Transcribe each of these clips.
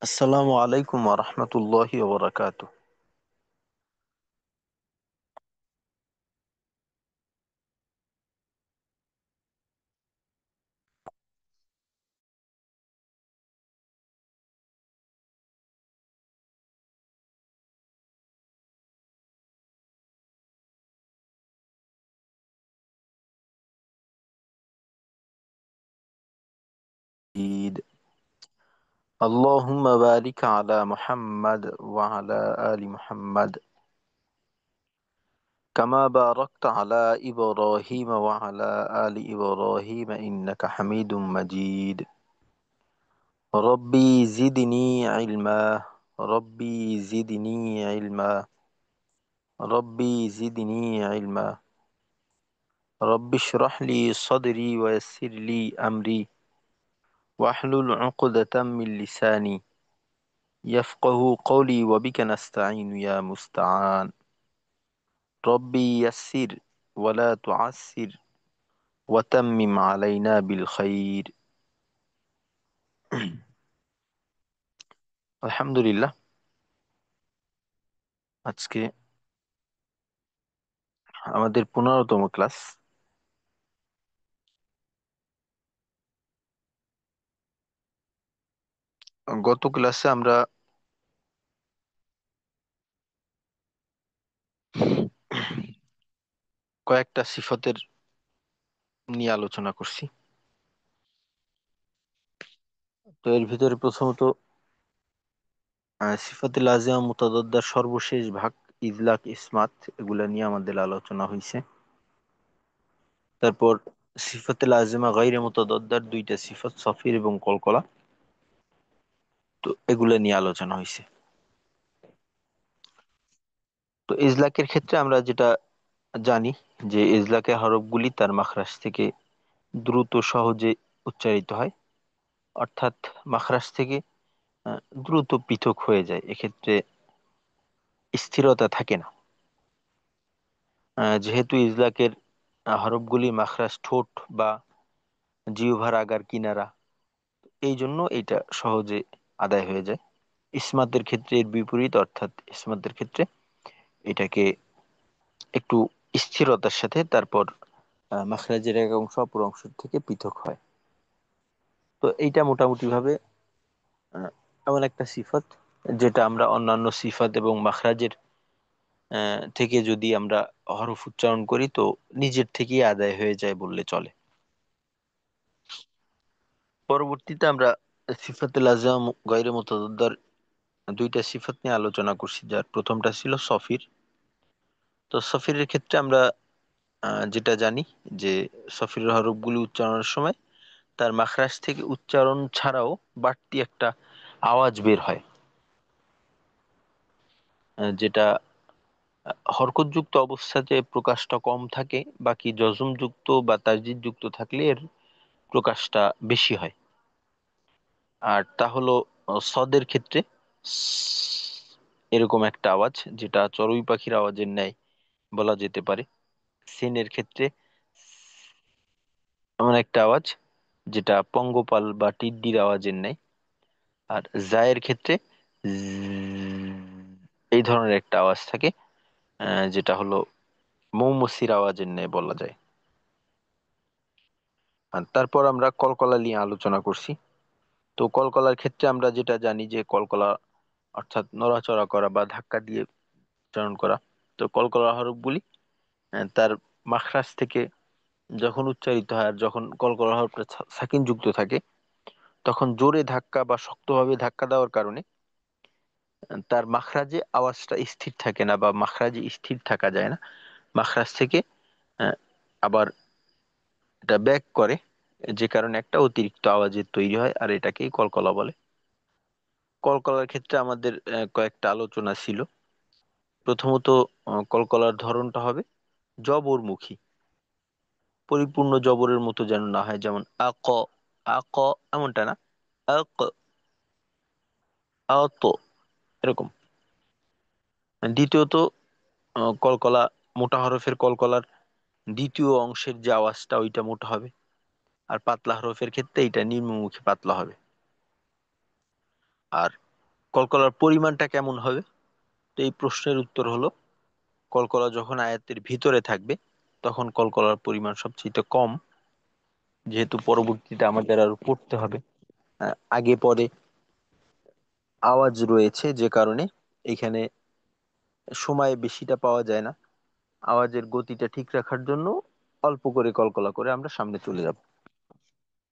আসসালামু আলাইকুম ওয়া রাহমাতুল্লাহি ওয়া বারাকাতুহু। ঈদ اللهم بارك على محمد وعلى آل محمد كما باركت على إبراهيم وعلى آل إبراهيم إنك حميد مجيد. ربي زدني علما، ربي زدني علما، ربي زدني علما. رب اشرح لي صدري ويسر لي أمري واحلل عقدة من لساني يفقه قولي وبك نستعين يا مستعان. ربي يسر ولا تعسر وتمم علينا بالخير. আলহামদুলিল্লাহ, আজকে আমাদের 15তম ক্লাস। গত ক্লাসে আমরা কয়েকটা সিফতের নিয়ে আলোচনা করছি। তো এর ভিতরে প্রথমত সিফাতে লাজিমা মুতাদাদ্দার সর্বশেষ ভাগ ইজলাক ইসমাত, এগুলা নিয়ে আমাদের আলোচনা হয়েছে। তারপর সিফাতে লাজিমা গায়রে মুতাদাদ্দার দুইটা সিফাত সফির এবং কলকলা, তো এগুলা নিয়ে আলোচনা হয়েছে। তো ইজলাকের ক্ষেত্রে আমরা যেটা জানি যে ইজলাকের হরফগুলি তার মাখরাজ থেকে দ্রুত সহজে উচ্চারিত হয়, অর্থাৎ মাখরাজ থেকে দ্রুত পৃথক হয়ে যায়, এক্ষেত্রে স্থিরতা থাকে না। যেহেতু ইজলাকের হরফগুলি মাখরাজ ঠোঁট বা জিহ্বার আগার কিনারা, এই জন্য এটা সহজে আদায় হয়ে যায়। ইসমাতের ক্ষেত্রে এর বিপরীত, অর্থাৎ ইসমাতের ক্ষেত্রে এটাকে একটু স্থিরতার সাথে তারপর মাখরাজের এক অংশ অপর অংশ থেকে পৃথক হয়। তো এইটা মোটামুটি ভাবে আহ, এমন একটা সিফাত যেটা আমরা অন্যান্য সিফাত এবং মাখরাজের থেকে যদি আমরা হরফ উচ্চারণ করি তো নিজের থেকেই আদায় হয়ে যায় বললে চলে। পরবর্তীতে আমরা সিফাতে লাজিম গায়রে মুতাদাদ্দার দুইটা সিফাত নিয়ে আলোচনা করছি, যার প্রথমটা ছিল সফির। তো সফিরের ক্ষেত্রে আমরা যেটা জানি যে সফিরের হরফগুলি উচ্চারণের সময় তার মাখরাজ থেকে উচ্চারণ ছাড়াও বাড়তি একটা আওয়াজ বের হয়, যেটা হরকতযুক্ত অবস্থাতে প্রকাশটা কম থাকে, বাকি যজমযুক্ত বা তাসদীদযুক্ত থাকলে এর প্রকাশটা বেশি হয়। আর তা হলো সদের ক্ষেত্রে এরকম একটা আওয়াজ যেটা চড়ুই পাখির আওয়াজের ন্যায় বলা যেতে পারে। সিনের ক্ষেত্রে এমন একটা আওয়াজ যেটা পঙ্গপাল বা টিড্ডির আওয়াজের ন্যায়। আর জায়ের ক্ষেত্রে এই ধরনের একটা আওয়াজ থাকে, যেটা হলো মৌমাছির আওয়াজের ন্যায় বলা যায়। আর তারপর আমরা কলকলা নিয়ে আলোচনা করছি। তো কলকলার ক্ষেত্রে আমরা যেটা জানি যে কলকলা অর্থাৎ নড়াচড়া করা বা ধাক্কা দিয়ে উচ্চারণ করা। তো কলকলা হরফগুলি তার মাখরাজ থেকে যখন উচ্চারিত হয় আর যখন কলকলা হরফটা সাকিন যুক্ত থাকে, তখন জোরে ধাক্কা বা শক্তভাবে ধাক্কা দেওয়ার কারণে তার মাখরাজে আওয়াজটা স্থির থাকে না বা মাখরাজে স্থির থাকা যায় না। মাখরাজ থেকে আহ, আবার এটা ব্যাক করে, যে কারণে একটা অতিরিক্ত আওয়াজের তৈরি হয়, আর এটাকেই কলকলা বলে। কলকলার ক্ষেত্রে আমাদের কয়েকটা আলোচনা ছিল। প্রথমত কলকলার ধরনটা হবে জবরমুখী, পরিপূর্ণ জবরের মতো যেন না হয়, যেমন আক, আক এমনটা না, আক, আত, এরকম। দ্বিতীয়ত কলকলা, মোটা হরফের কলকলার দ্বিতীয় অংশের যে আওয়াজটা ওইটা মোটা হবে, আর পাতলা হরফের ক্ষেত্রে এটা নিম্নমুখী পাতলা হবে। আর কলকলার পরিমাণটা কেমন হবে? তো এই প্রশ্নের উত্তর হলো, কলকলা যখন আয়ত্তের ভিতরে থাকবে তখন কলকলার পরিমাণ সবচেয়ে কম, যেহেতু পরবর্তীতে আমাদের আরো পড়তে হবে। আগে পরে আওয়াজ রয়েছে, যে কারণে এখানে সময় বেশিটা পাওয়া যায় না। আওয়াজের গতিটা ঠিক রাখার জন্য অল্প করে কলকলা করে আমরা সামনে চলে যাব।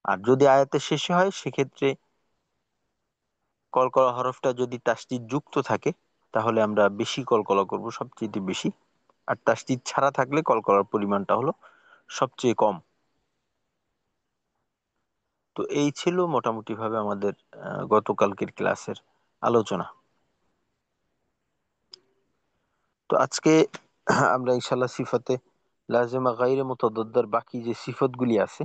আর যদি আয়াতের শেষে হয় সেক্ষেত্রে কলকলা হরফটা যদি তাসদিদ যুক্ত থাকে তাহলে আমরা বেশি কলকলা করব, সবচেয়ে বেশি। আর তাসদিদ ছাড়া থাকলে কলকলার পরিমাণটা হলো সবচেয়ে কম। তো এই ছিল মোটামুটি ভাবে আমাদের গতকালকের ক্লাসের আলোচনা। তো আজকে আমরা ইনশাল্লাহ সিফাতে লাজেমা গাইরে মুতাদাদ্দার বাকি যে সিফতগুলি আছে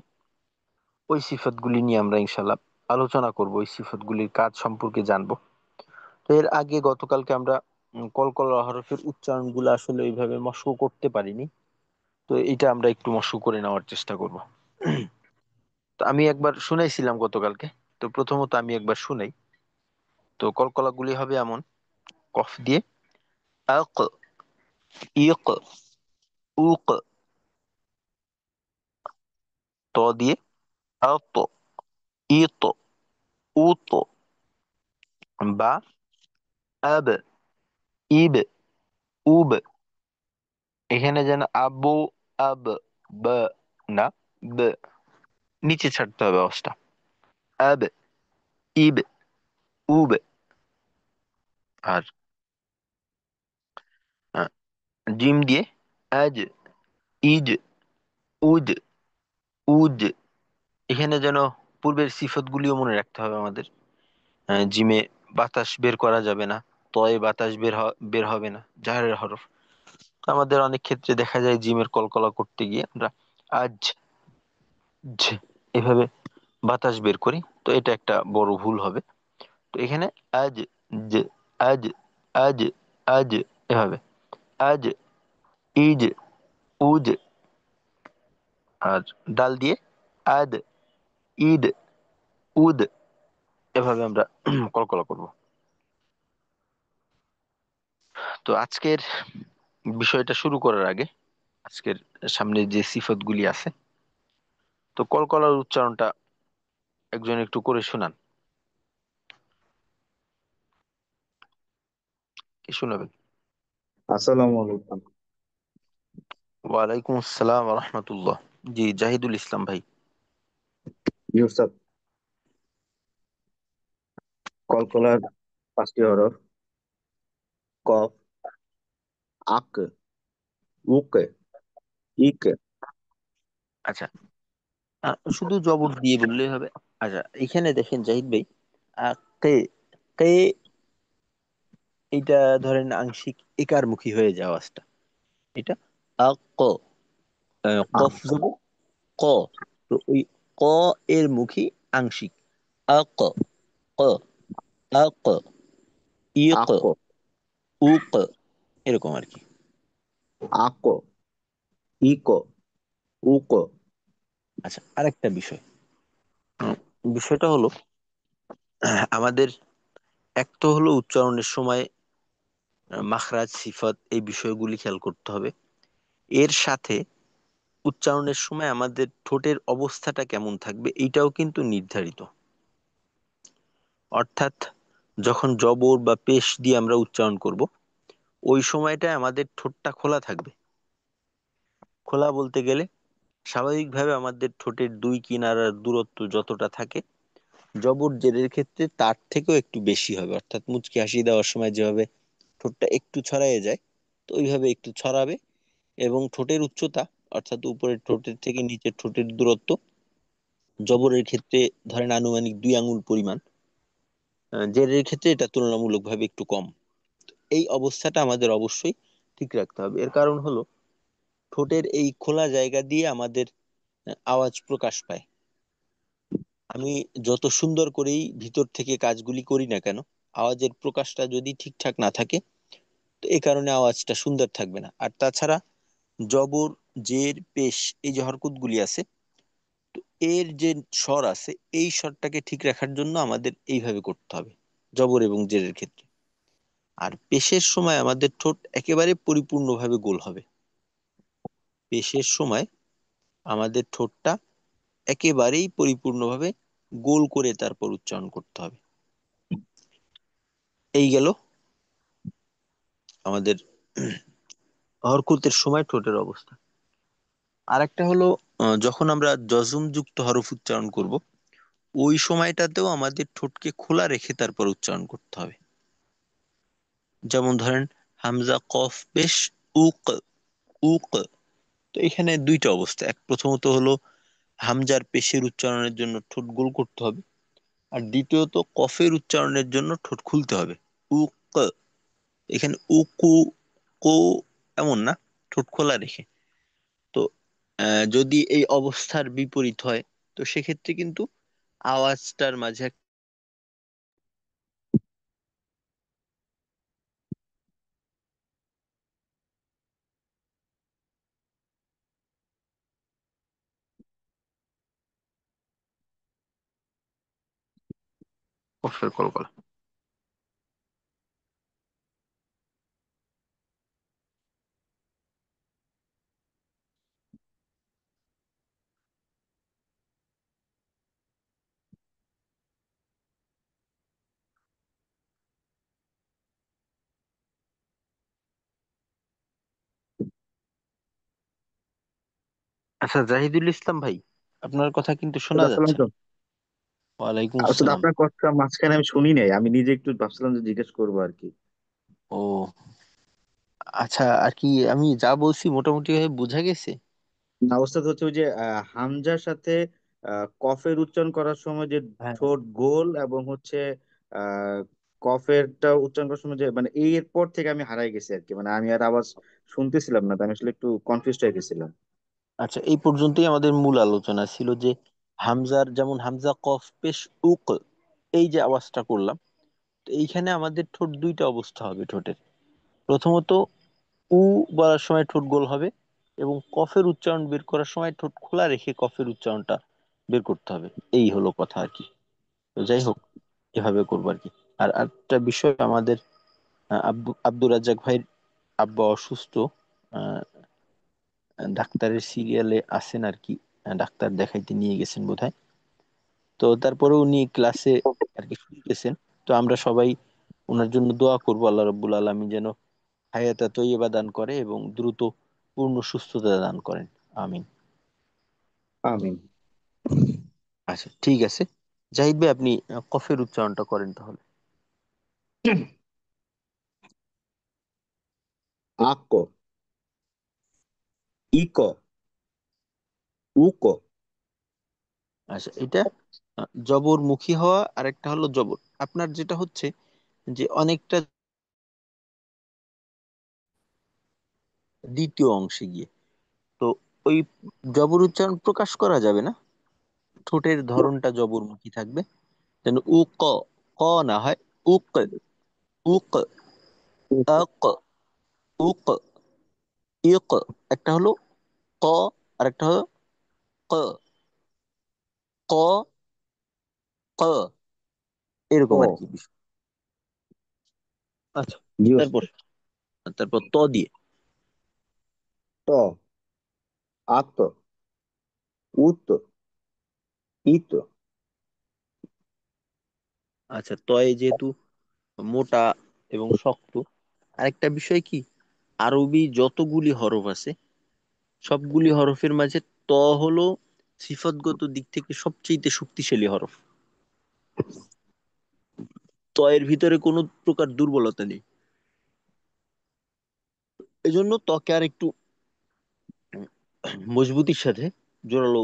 ওই সিফতগুলি নিয়ে আমরা ইনশাল্লাহ আলোচনা করব, ওই সিফতগুলির কাজ সম্পর্কে জানবো। তো এর আগে গতকালকে আমরা কলকলা হরফের উচ্চারণগুলো আসলে ওইভাবে মশকু করতে পারিনি। তো এটা আমরা একটু মশকু করে নেওয়ার চেষ্টা করব। তো আমি একবার শুনাইছিলাম গতকালকে, তো প্রথমত আমি একবার শুনাই। তো কলকলাগুলি হবে এমন: কফ দিয়ে আক, ইক, উক। ত দিয়ে আত, ইত, উত। বা আব, ইব, উব। এখানে যেন আবু, আব, ব না, ব। নিচে ছাড়তে হবে অবস্থা। আব, ইব, উব। আর আহ, জিম দিয়ে আজ, ইজ, উদ, উদ। এখানে যেন পূর্বের সিফত গুলিও মনে রাখতে হবে আমাদের। জিমে বাতাস বের করা যাবে না, তয়ে বাতাস বের হবে না, জাহারের হরফ। তো আমাদের অনেক ক্ষেত্রে দেখা যায় জিমের কলকলা করতে গিয়ে আমরা আজ, ঝ এভাবে বাতাস বের করি। তো এটা একটা বড় ভুল হবে। তো এখানে আজ, জ, আজ, আজ, আজ, এভাবে আজ, ইজ, উজ। আর ডাল দিয়ে আদ, ঈদ, উদ। এভাবে আমরা কলকলা করব। তো আজকের বিষয়টা শুরু করার আগে আজকের সামনে যে সিফতগুলি আছে, তো কলকলার উচ্চারণটা একজন একটু করে শোনান। কি শোনাবেন? আসসালামু আলাইকুম। ওয়ালাইকুম আসসালাম ওয়া রাহমাতুল্লাহ। জি, জাহিদুল ইসলাম ভাই। ইউসুফ। কলকলার পাঁচটি হরফ: কফ, আক, উক, ইক। আচ্ছা, শুধু জবর দিয়ে বললেই হবে? আচ্ছা, এখানে দেখেন জাহিদ ভাই, কে, কে, এটা ধরেন আংশিক একারমুখী হয়ে যাওয়া আওয়াজটা। এটা ক, কফ আক, জবর ক। তো ওই ক এর মুখী আংশিক ক, ক, ক, ইক, আক, উক, এরকম আর কি। আক, ইক, উক। আচ্ছা, আরেকটা বিষয়। বিষয়টা হলো, আমাদের এক তো হলো উচ্চারণের সময় মাখরাজ, সিফাত, এই বিষয়গুলি খেয়াল করতে হবে। এর সাথে উচ্চারণের সময় আমাদের ঠোঁটের অবস্থাটা কেমন থাকবে এইটাও কিন্তু নির্ধারিত। অর্থাৎ যখন জবর বা পেশ দিয়ে আমরা উচ্চারণ করব ওই সময়টায় আমাদের ঠোঁটটা খোলা থাকবে। খোলা বলতে গেলে স্বাভাবিকভাবে আমাদের ঠোঁটের দুই কিনারার দূরত্ব যতটা থাকে জবর জেরের ক্ষেত্রে তার থেকেও একটু বেশি হবে। অর্থাৎ মুচকি হাসি দেওয়ার সময় যেভাবে ঠোঁটটা একটু ছড়াইয়ে যায়, তো ওইভাবে একটু ছড়াবে। এবং ঠোঁটের উচ্চতা, অর্থাৎ উপরের ঠোঁটের থেকে নিচের ঠোঁটের দূরত্ব জবরের ক্ষেত্রে ধরেন আনুমানিক 2 আঙ্গুল পরিমাণ, জেরের ক্ষেত্রে এটা তুলনামূলকভাবে একটু কম। এই অবস্থাটা আমাদের অবশ্যই ঠিক রাখতে হবে। এর কারণ হলো ঠোঁটের এই খোলা জায়গা দিয়ে আমাদের আওয়াজ প্রকাশ পায়। আমি যত সুন্দর করেই ভিতর থেকে কাজগুলি করি না কেন, আওয়াজের প্রকাশটা যদি ঠিকঠাক না থাকে তো এই কারণে আওয়াজটা সুন্দর থাকবে না। আর তাছাড়া জবর, জের, পেশ, এই যে হরকতগুলি আছে, তো এর যে স্বর আছে এই স্বরটাকে ঠিক রাখার জন্য আমাদের এইভাবে করতে হবে। জবর এবং জেরের ক্ষেত্রে। আর পেশের সময় আমাদের ঠোঁট একেবারে পরিপূর্ণভাবে গোল হবে। পেশের সময় আমাদের ঠোঁটটা একেবারেই পরিপূর্ণভাবে গোল করে তারপর উচ্চারণ করতে হবে। এই গেল আমাদের হরকতের সময় ঠোঁটের অবস্থা। আর একটা হলো যখন আমরা জজম যুক্ত হরফ উচ্চারণ করব, ওই সময়টাতেও আমাদের ঠোঁটকে খোলা রেখে তারপর উচ্চারণ করতে হবে। যেমন ধরেন হামজা কফ পেশ উক, উক। তো এখানে দুইটা অবস্থা, এক প্রথমত হলো হামজার পেশের উচ্চারণের জন্য ঠোঁট গোল করতে হবে, আর দ্বিতীয়ত কফের উচ্চারণের জন্য ঠোঁট খুলতে হবে। উক, এখানে উকু, কো এমন না, ঠোঁট খোলা রেখে। তো যদি এই অবস্থার বিপরীত হয়, তো সেক্ষেত্রে কিন্তু আওয়াজটার মাঝে কফের কলকলা। আচ্ছা জাহিদুল ইসলাম ভাই, আপনার কথা কিন্তু শোনা আসসালাম যাচ্ছে তো। না। ওয়ালাইকুম আসলে আসসালাম। আপনার কথা মাঝখানে আমি শুনি নাই, আমি নিজে একটু ভাবছিলাম যে জিজ্ঞেস করবো আর কি। ও আচ্ছা, আর কি আমি যা বলছি মোটামুটি ভাবে বোঝা গেছে? না, অবস্থা হচ্ছে ওই যে হামজার সাথে কফের উচ্চারণ করার সময় যে হ্যাঁ। ঠোঁট গোল, এবং হচ্ছে আহ কফেরটা উচ্চারণ করার সময় যে মানে এই এর পর থেকে আমি হারাই গেছি আর কি, মানে আমি আর আওয়াজ শুনতেছিলাম না, তো আমি আসলে একটু কনফিউজ হয়ে গেছিলাম। আচ্ছা, এই পর্যন্তই আমাদের মূল আলোচনা ছিল যে হামজার, যেমন হামজা কফ পেশ উক, এই যে আওয়াজটা করলাম, তো এইখানে আমাদের ঠোঁট দুইটা অবস্থা হবে ঠোঁটের। প্রথমত উ বলার সময় ঠোঁট গোল হবে, এবং কফের উচ্চারণ বের করার সময় ঠোঁট খোলা রেখে কফের উচ্চারণটা বের করতে হবে। এই হলো কথা আর কি। তো যাই হোক, এভাবে করবো আর কি। আর একটা বিষয়, আমাদের আব্দুর রাজ্জাক ভাইয়ের আব্বা অসুস্থ, আহ, ডাক্তারের সিরিয়ালে আছেন আর কি। ডাক্তার দেখাইতে নিয়ে গেছেন বোধহয়। তো তারপরে উনি ক্লাসে আর কি শুনতেছেন। তো আমরা সবাই ওনার জন্য দোয়া করবো, আল্লাহ রাব্বুল আলামিন যেন হায়াতা তৈয়বা দান করে এবং দ্রুত পূর্ণ সুস্থতা দান করেন। আমিন। আমিন। আচ্ছা ঠিক আছে, জাহিদ ভাই আপনি কফের উচ্চারণটা করেন তাহলে। আক, ইক, উক। আচ্ছা, এটা জবরমুখী হওয়া, আর একটা হলো জবর। আপনার যেটা হচ্ছে যে অনেকটা দ্বিতীয় অংশে গিয়ে, তো ওই জবর উচ্চারণ প্রকাশ করা যাবে না, ঠোঁটের ধরনটা জবরমুখী থাকবে, যেন উ ক, ক না হয় উক, উক, আক, উক, ইক। একটা হলো ক, আর একটা হলো ক, ক, ক, এরকম আর ক। কি বিষয়। আচ্ছা, জি তারপর ওস্তাদ। তারপর ত দিয়ে। ত, আত, উত, ইত। আচ্ছা, তয় যেহেতু মোটা এবং শক্ত, আরেকটা বিষয় কি, আরবি যতগুলি হরফ আছে সবগুলি হরফের মাঝে ত হলো সিফাতগত দিক থেকে সবচেয়ে শক্তিশালী হরফ। ত এর ভিতরে কোনো প্রকার দুর্বলতা নেই। এজন্য ত্বকে আর একটু মজবুতির সাথে জোরালো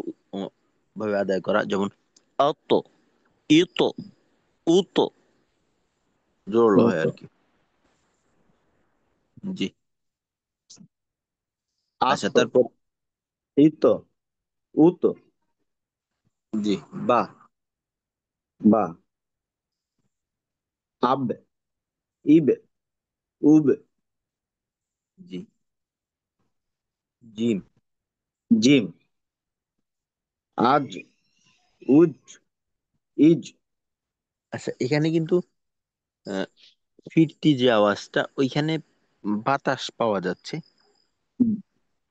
ভাবে আদায় করা, যেমন আত, ইত, উত, জোরালো হয় উত। আর কি। জি। আচ্ছা আত, তারপর ইত, উত, জি, বা। বা। আব, ইব, উব, জি, জিম। জিম, আজ, উজ, ইজ। আচ্ছা এখানে কিন্তু আহ, ফিরতি যে আওয়াজটা ওইখানে বাতাস পাওয়া যাচ্ছে,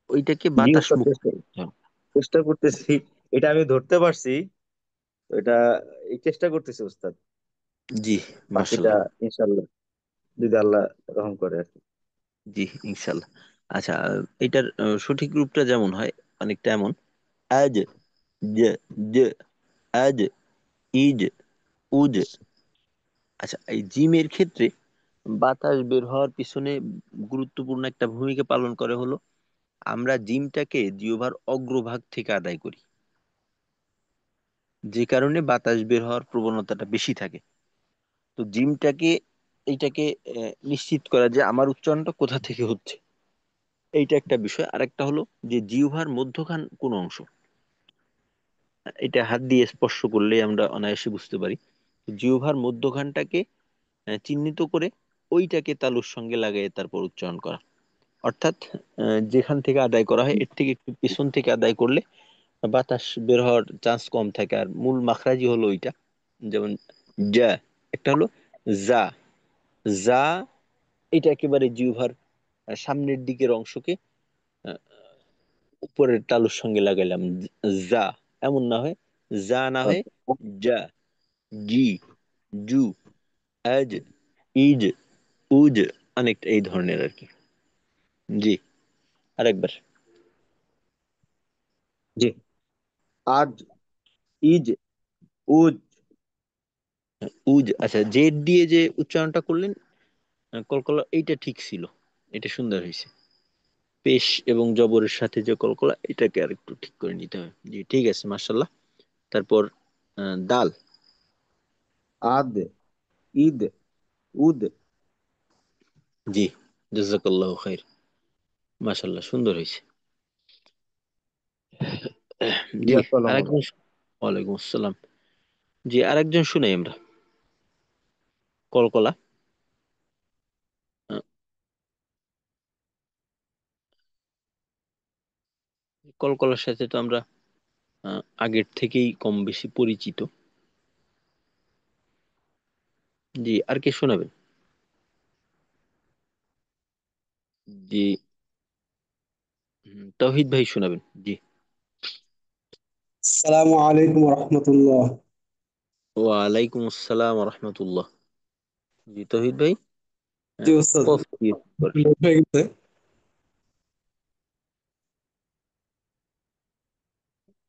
ওইটাকে জি বাতাস ওস্তাদ, মুক্ত চেষ্টা করতে হবে। চেষ্টা করতেছি। এটা আমি ধরতে পারছি। তো এটা এই চেষ্টা করতেছি ওস্তাদ। জি, বাকিটা মাশাল্লাহ। ইনশাল্লাহ যদি আল্লাহ রহম করে আর কি। জি, ইনশাল্লাহ। আচ্ছা, এটার সঠিক রূপটা যেমন হয় অনেকটা এমন: আজ, জ, জ, আজ, ইজ, উজ। আচ্ছা, এই জিমের ক্ষেত্রে বাতাস বের হওয়ার পিছনে গুরুত্বপূর্ণ একটা ভূমিকা পালন করে হলো, আমরা জিমটাকে জিহ্বার অগ্রভাগ থেকে আদায় করি, যে কারণে বাতাস বের হওয়ার প্রবণতাটা বেশি থাকে। তো জিমটাকে, এইটাকে নিশ্চিত করা যে আমার উচ্চারণটা কোথা থেকে হচ্ছে, এইটা একটা বিষয়। আরেকটা হলো যে জিহ্বার মধ্যখান কোন অংশ, এটা হাত দিয়ে স্পর্শ করলেই আমরা অনায়াসে বুঝতে পারি। জিহ্বার মধ্যখানটাকে চিহ্নিত করে ওইটাকে তালুর সঙ্গে লাগিয়ে তারপর উচ্চারণ করা। অর্থাৎ যেখান থেকে আদায় করা হয় এর থেকে একটু পিছন থেকে আদায় করলে বাতাস বের হওয়ার চান্স কম থাকে। আর মূল মাখরাজি হলো ওইটা। যেমন যা, একটা হলো যা, যা, এটা একেবারে জিহ্বার সামনের দিকের অংশকে আহ, উপরের তালুর সঙ্গে লাগাইলাম, যা। এমন না হয় যা, না হয় আচ্ছা। যা, জি, জু, আজ, ইজ, উজ, অনেকটা এই ধরনের আর কি। জি, আরেকবার। জি, আজ, ইজ, উজ। উজ, আচ্ছা, জেড দিয়ে যে উচ্চারণটা করলেন কলকলা, এইটা ঠিক ছিল, এটা সুন্দর হয়েছে। পেশ এবং জবরের সাথে যে কলকলা, এটাকে আর একটু ঠিক করে নিতে হবে। জি, ঠিক আছে, মাশাল্লাহ। তারপর দাল। আদ, ইদ, উদ। জি, জাযাকাল্লাহু খাইর, মাশাল্লাহ, সুন্দর হয়েছে। জি, জি, আসসালামু আরেকজন। আলাইকুম। ওয়ালাইকুম আসসালাম। জি, আরেকজন শুনাই আমরা। কলকলা। আহ, কলকলার সাথে তো আমরা আগের থেকেই কম বেশি পরিচিত। জি, আর কে শোনাবেন? জি, তাওহিদ ভাই শোনাবেন। জি। আসসালামু আলাইকুম রহমতুল্লাহ। ওয়ালাইকুম আসসালাম রহমতুল্লাহ। জি, তাওহিদ ভাই। জি ওস্তাদ, কফ দিয়ে শুরু করেন। লোড হয়ে গেছে।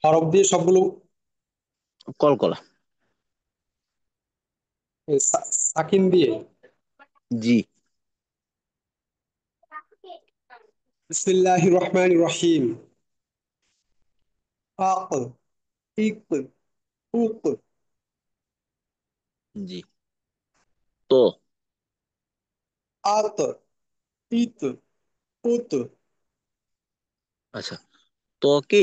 হরফ দিয়ে সবগুলো। কলকলা। সাকিন দিয়ে। জি, বিসমিল্লাহির রহমানির রহিম। আক, ইক, উক। জি। তো, আত, ইত, উত। আচ্ছা, ত্বকে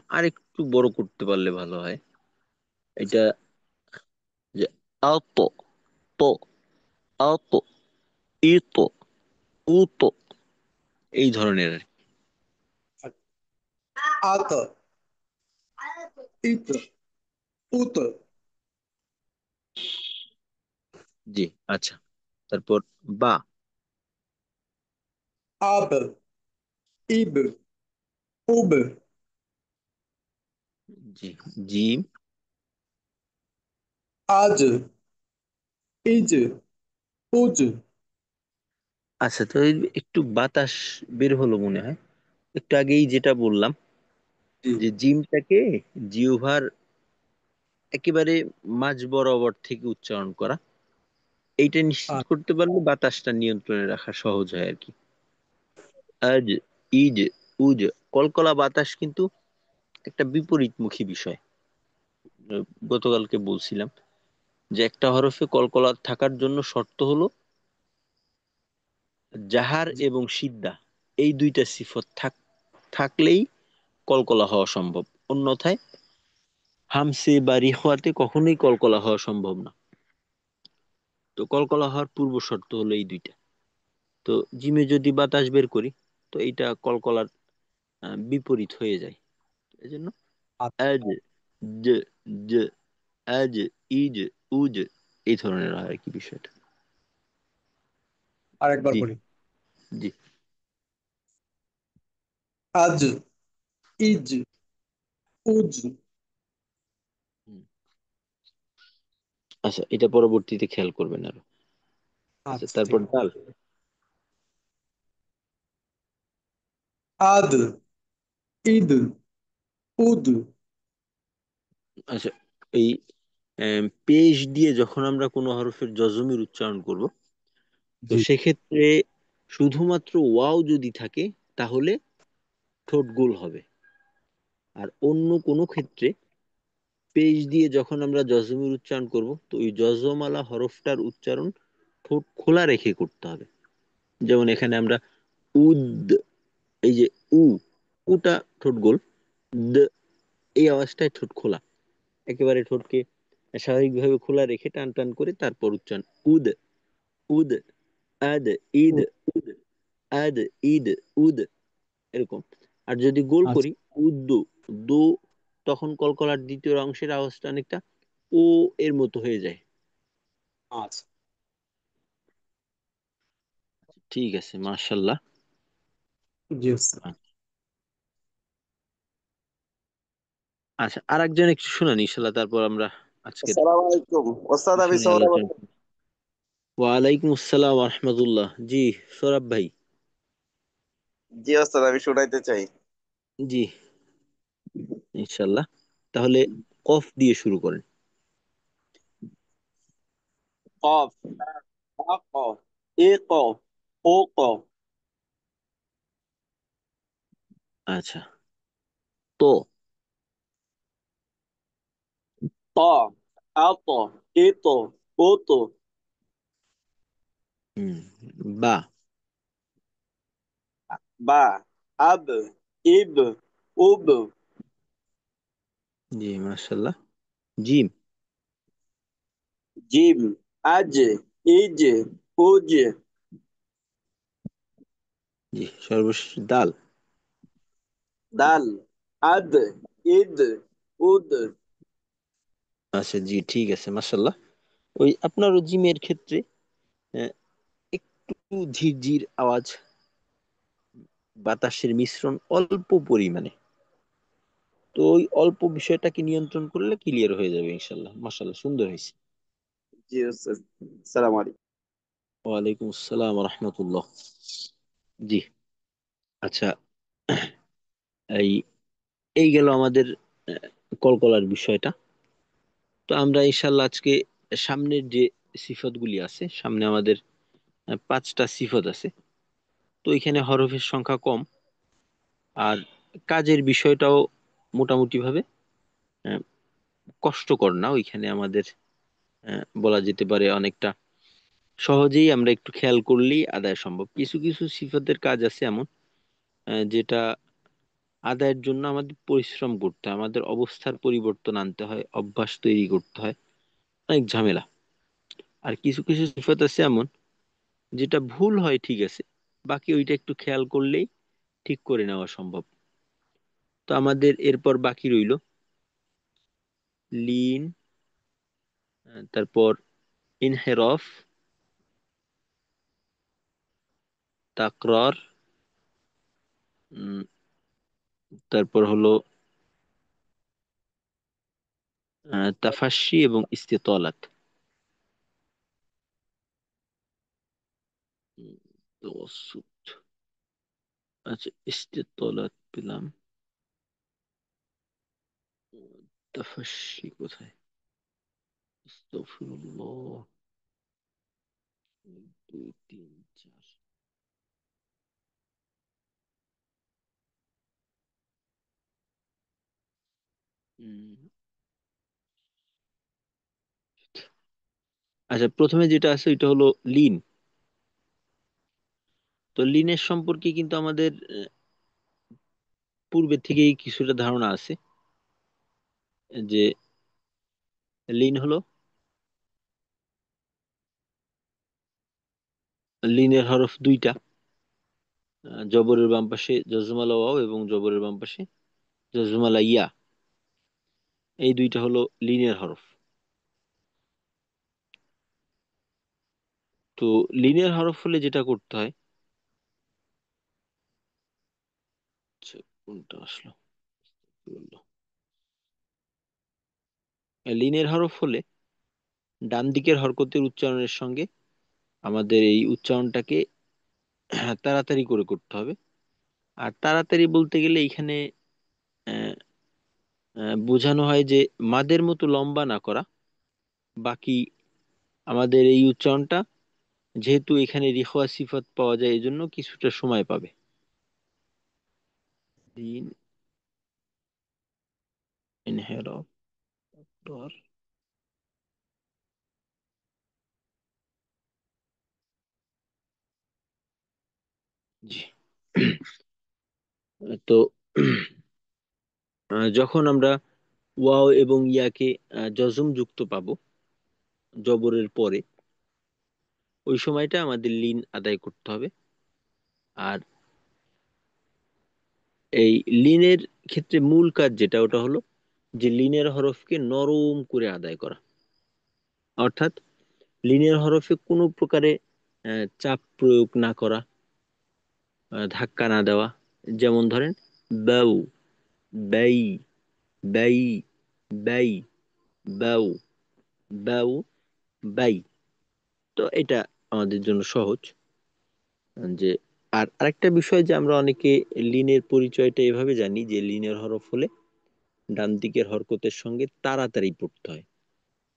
আরেকটু বড় করতে পারলে ভালো হয়। এটা যে আত, তো, আত, ইত, উত, এই ধরনের আর কি। আত, ইত, উত। জি, আচ্ছা। তারপর বা। আব, ইব, উব। জি, জিম। আজ, ইজ, উজ। আচ্ছা, তো এই একটু বাতাস বের হলো মনে হয়। একটু আগেই যেটা বললাম জি। যে জিমটাকে জিহ্বার একেবারে মাঝ বরাবর থেকে উচ্চারণ করা, এইটা নিশ্চিত আ- করতে পারলে বাতাসটা নিয়ন্ত্রণে রাখা সহজ হয় আর কি। আজ, ইজ, উজ, কলকলা বাতাস কিন্তু একটা বিপরীতমুখী বিষয়। গতকালকে বলছিলাম যে একটা হরফে কলকলা থাকার জন্য শর্ত হলো জাহার জি। এবং সিদ্ধা, এই দুইটা সিফত থাকলেই কলকলা হওয়া সম্ভব। অন্যথায় হামসে বা রিখওয়াতে কখনোই কলকলা হওয়া সম্ভব না। তো কলকলা হওয়ার পূর্ব শর্ত হলো এই দুইটা। তো জিমে যদি বাতাস বের করি, তো এইটা কলকলার বিপরীত হয়ে যায়। এই জন্য আ- আজ, জ, জ, আজ, ইজ, উজ, এই ধরনের হয় আর কি বিষয়টা। আর একবার জি পড়ি। জি। আজ, ইজ, উজ। হুম। আচ্ছা, এটা পরবর্তীতে খেয়াল করবেন আরো। আচ্ছা, আচ্ছা ঠিক তারপর আছে। ডাল। আদ, ইদ, উদ। আচ্ছা, এই পেশ দিয়ে যখন আমরা কোনো হরফের জজমের উচ্চারণ করব, তো জি। সেক্ষেত্রে শুধুমাত্র ওয়াও যদি থাকে তাহলে ঠোঁট গোল হবে। আর অন্য কোনো ক্ষেত্রে পেশ দিয়ে যখন আমরা জজমের উচ্চারণ করব, তো ওই জজমালা হরফটার উচ্চারণ ঠোঁট খোলা রেখে করতে হবে। যেমন এখানে আমরা উদ, এই যে উ, উটা ঠোঁট গোল, দ, এই আওয়াজটাই ঠোঁট খোলা। একেবারে ঠোঁটকে স্বাভাবিকভাবে খোলা রেখে টান টান করে তারপর উচ্চারণ উদ, উদ, আদ, ঈদ, উদ, আদ, ঈদ, উদ, এরকম। আর যদি গোল আচ্ছা করি উদ্দু, দু, তখন কলকলার দ্বিতীয় অংশের আওয়াজটা অনেকটা ও এর মতো হয়ে যায়। আচ্ছা। ঠিক আছে, মাশাল্লাহ। জি ওস্তাদ। আচ্ছা, আর একজন একটু শুনান ইনশাল্লাহ, তারপর আমরা আজকের আসসালামু আলাইকুম ওস্তাদ, আমি বিষয় নিয়ে সৌরভ আলোচনা আছি। করব। ওয়ালাইকুম আসসালাম রহমতুল্লাহ। জি, সৌরভ ভাই। জি ওস্তাদ, আমি শুনাইতে চাই। জি, ইনশাল্লাহ। তাহলে কফ দিয়ে শুরু করেন। কফ, কা কফ, এ কফ, ও কফ। আচ্ছা, তো। ত, আ ত, এ ত, ও ত। হুম। বা। বা, আব, ইব, উব। জি, মাশাল্লাহ। জিম। জিম, আজ, ইজ, উজ। জি, সর্বশেষ দাল। দাল, আদ, ইদ, উদ। আচ্ছা, জি, ঠিক আছে, মাশাল্লাহ। ওই আপনার জিমের ক্ষেত্রে আহ, একটু ঝিরঝির আওয়াজ, বাতাসের মিশ্রণ অল্প পরিমাণে। তো ওই অল্প বিষয়টাকে নিয়ন্ত্রণ করলে ক্লিয়ার হয়ে যাবে ইনশাল্লাহ। মাশাল্লাহ, সুন্দর হয়েছে। জি ওস্তাদ, সালাম আলাইকুম। ওয়ালাইকুম আসসালাম রহমতুল্লাহ। জি। আচ্ছা, এই এই গেল আমাদের আহ, কলকলার বিষয়টা। তো আমরা ইনশাল্লাহ আজকে সামনের যে সিফত গুলি আছে, সামনে আমাদের 5টা সিফত আছে। তো এখানে হরফের সংখ্যা কম, আর কাজের বিষয়টাও মোটামুটি ভাবে আহ, কষ্টকর না ওইখানে আমাদের। বলা যেতে পারে অনেকটা সহজেই আমরা একটু খেয়াল করলেই আদায় সম্ভব। কিছু কিছু সিফাতের কাজ আছে এমন যেটা আদায়ের জন্য আমাদের পরিশ্রম করতে হয়, আমাদের অবস্থার পরিবর্তন আনতে হয়, অভ্যাস তৈরি করতে হয়, অনেক ঝামেলা। আর কিছু কিছু সিফাত আছে এমন যেটা ভুল হয় ঠিক আছে, বাকি ওইটা একটু খেয়াল করলেই ঠিক করে নেওয়া সম্ভব। তো আমাদের এরপর বাকি রইল লিন, তারপর ইনহেরফ, তাকরার, উম, তারপর হলো তাফাস্সি এবং ইস্তেতলাত। উম, তাওয়াসসুত। আচ্ছা, ইস্তেতলাত পেলাম, তাফাস্সি কোথায়? আস্তাগফিরুল্লাহ। 1 2 3 4। আচ্ছা, প্রথমে যেটা আছে ওইটা হলো লিন। তো লিনের সম্পর্কে কিন্তু আমাদের পূর্বে থেকেই কিছুটা ধারণা আছে যে লিন হলো, লিনের হরফ দুইটা, জবরের বাম পাশে জজমালা ওয়াও এবং জবরের বাম পাশে জজমালা ইয়া। এই দুইটা হলো লিনের হরফ। তো লিনের হরফ হলে যেটা করতে হয়, আচ্ছা, কোনটা আসলো, কি বললো? লিনের হরফ হলে ডান দিকের হরকতের উচ্চারণের সঙ্গে আমাদের এই উচ্চারণটাকে তাড়াতাড়ি করে করতে হবে। আর তাড়াতাড়ি বলতে গেলে এখানে আহ, বোঝানো হয় যে মাদের মতো লম্বা না করা, বাকি আমাদের এই উচ্চারণটা যেহেতু এখানে রিখওয়া সিফাত পাওয়া যায় এই জন্য কিছুটা সময় পাবে। লিন, ইনহেরফ, ডর, জি। তো যখন আমরা ওয়াও এবং ইয়াকে জজম যুক্ত পাবো জবরের পরে, ওই সময়টা আমাদের লিন আদায় করতে হবে। আর এই লিনের ক্ষেত্রে মূল কাজ যেটা, ওটা হলো যে লিনের হরফকে নরম করে আদায় করা, অর্থাৎ লিনের হরফে কোনো প্রকারে চাপ প্রয়োগ না করা, ধাক্কা না দেওয়া। যেমন ধরেন বাউ, বাই, বাই, বাই, বাউ, বাউ, বাই। তো এটা আমাদের জন্য সহজ। যে আর আরেকটা বিষয় যে আমরা অনেকে লিনের পরিচয়টা এভাবে জানি যে লিনের হরফ হলে ডান দিকের হরকতের সঙ্গে তাড়াতাড়ি পড়তে হয়।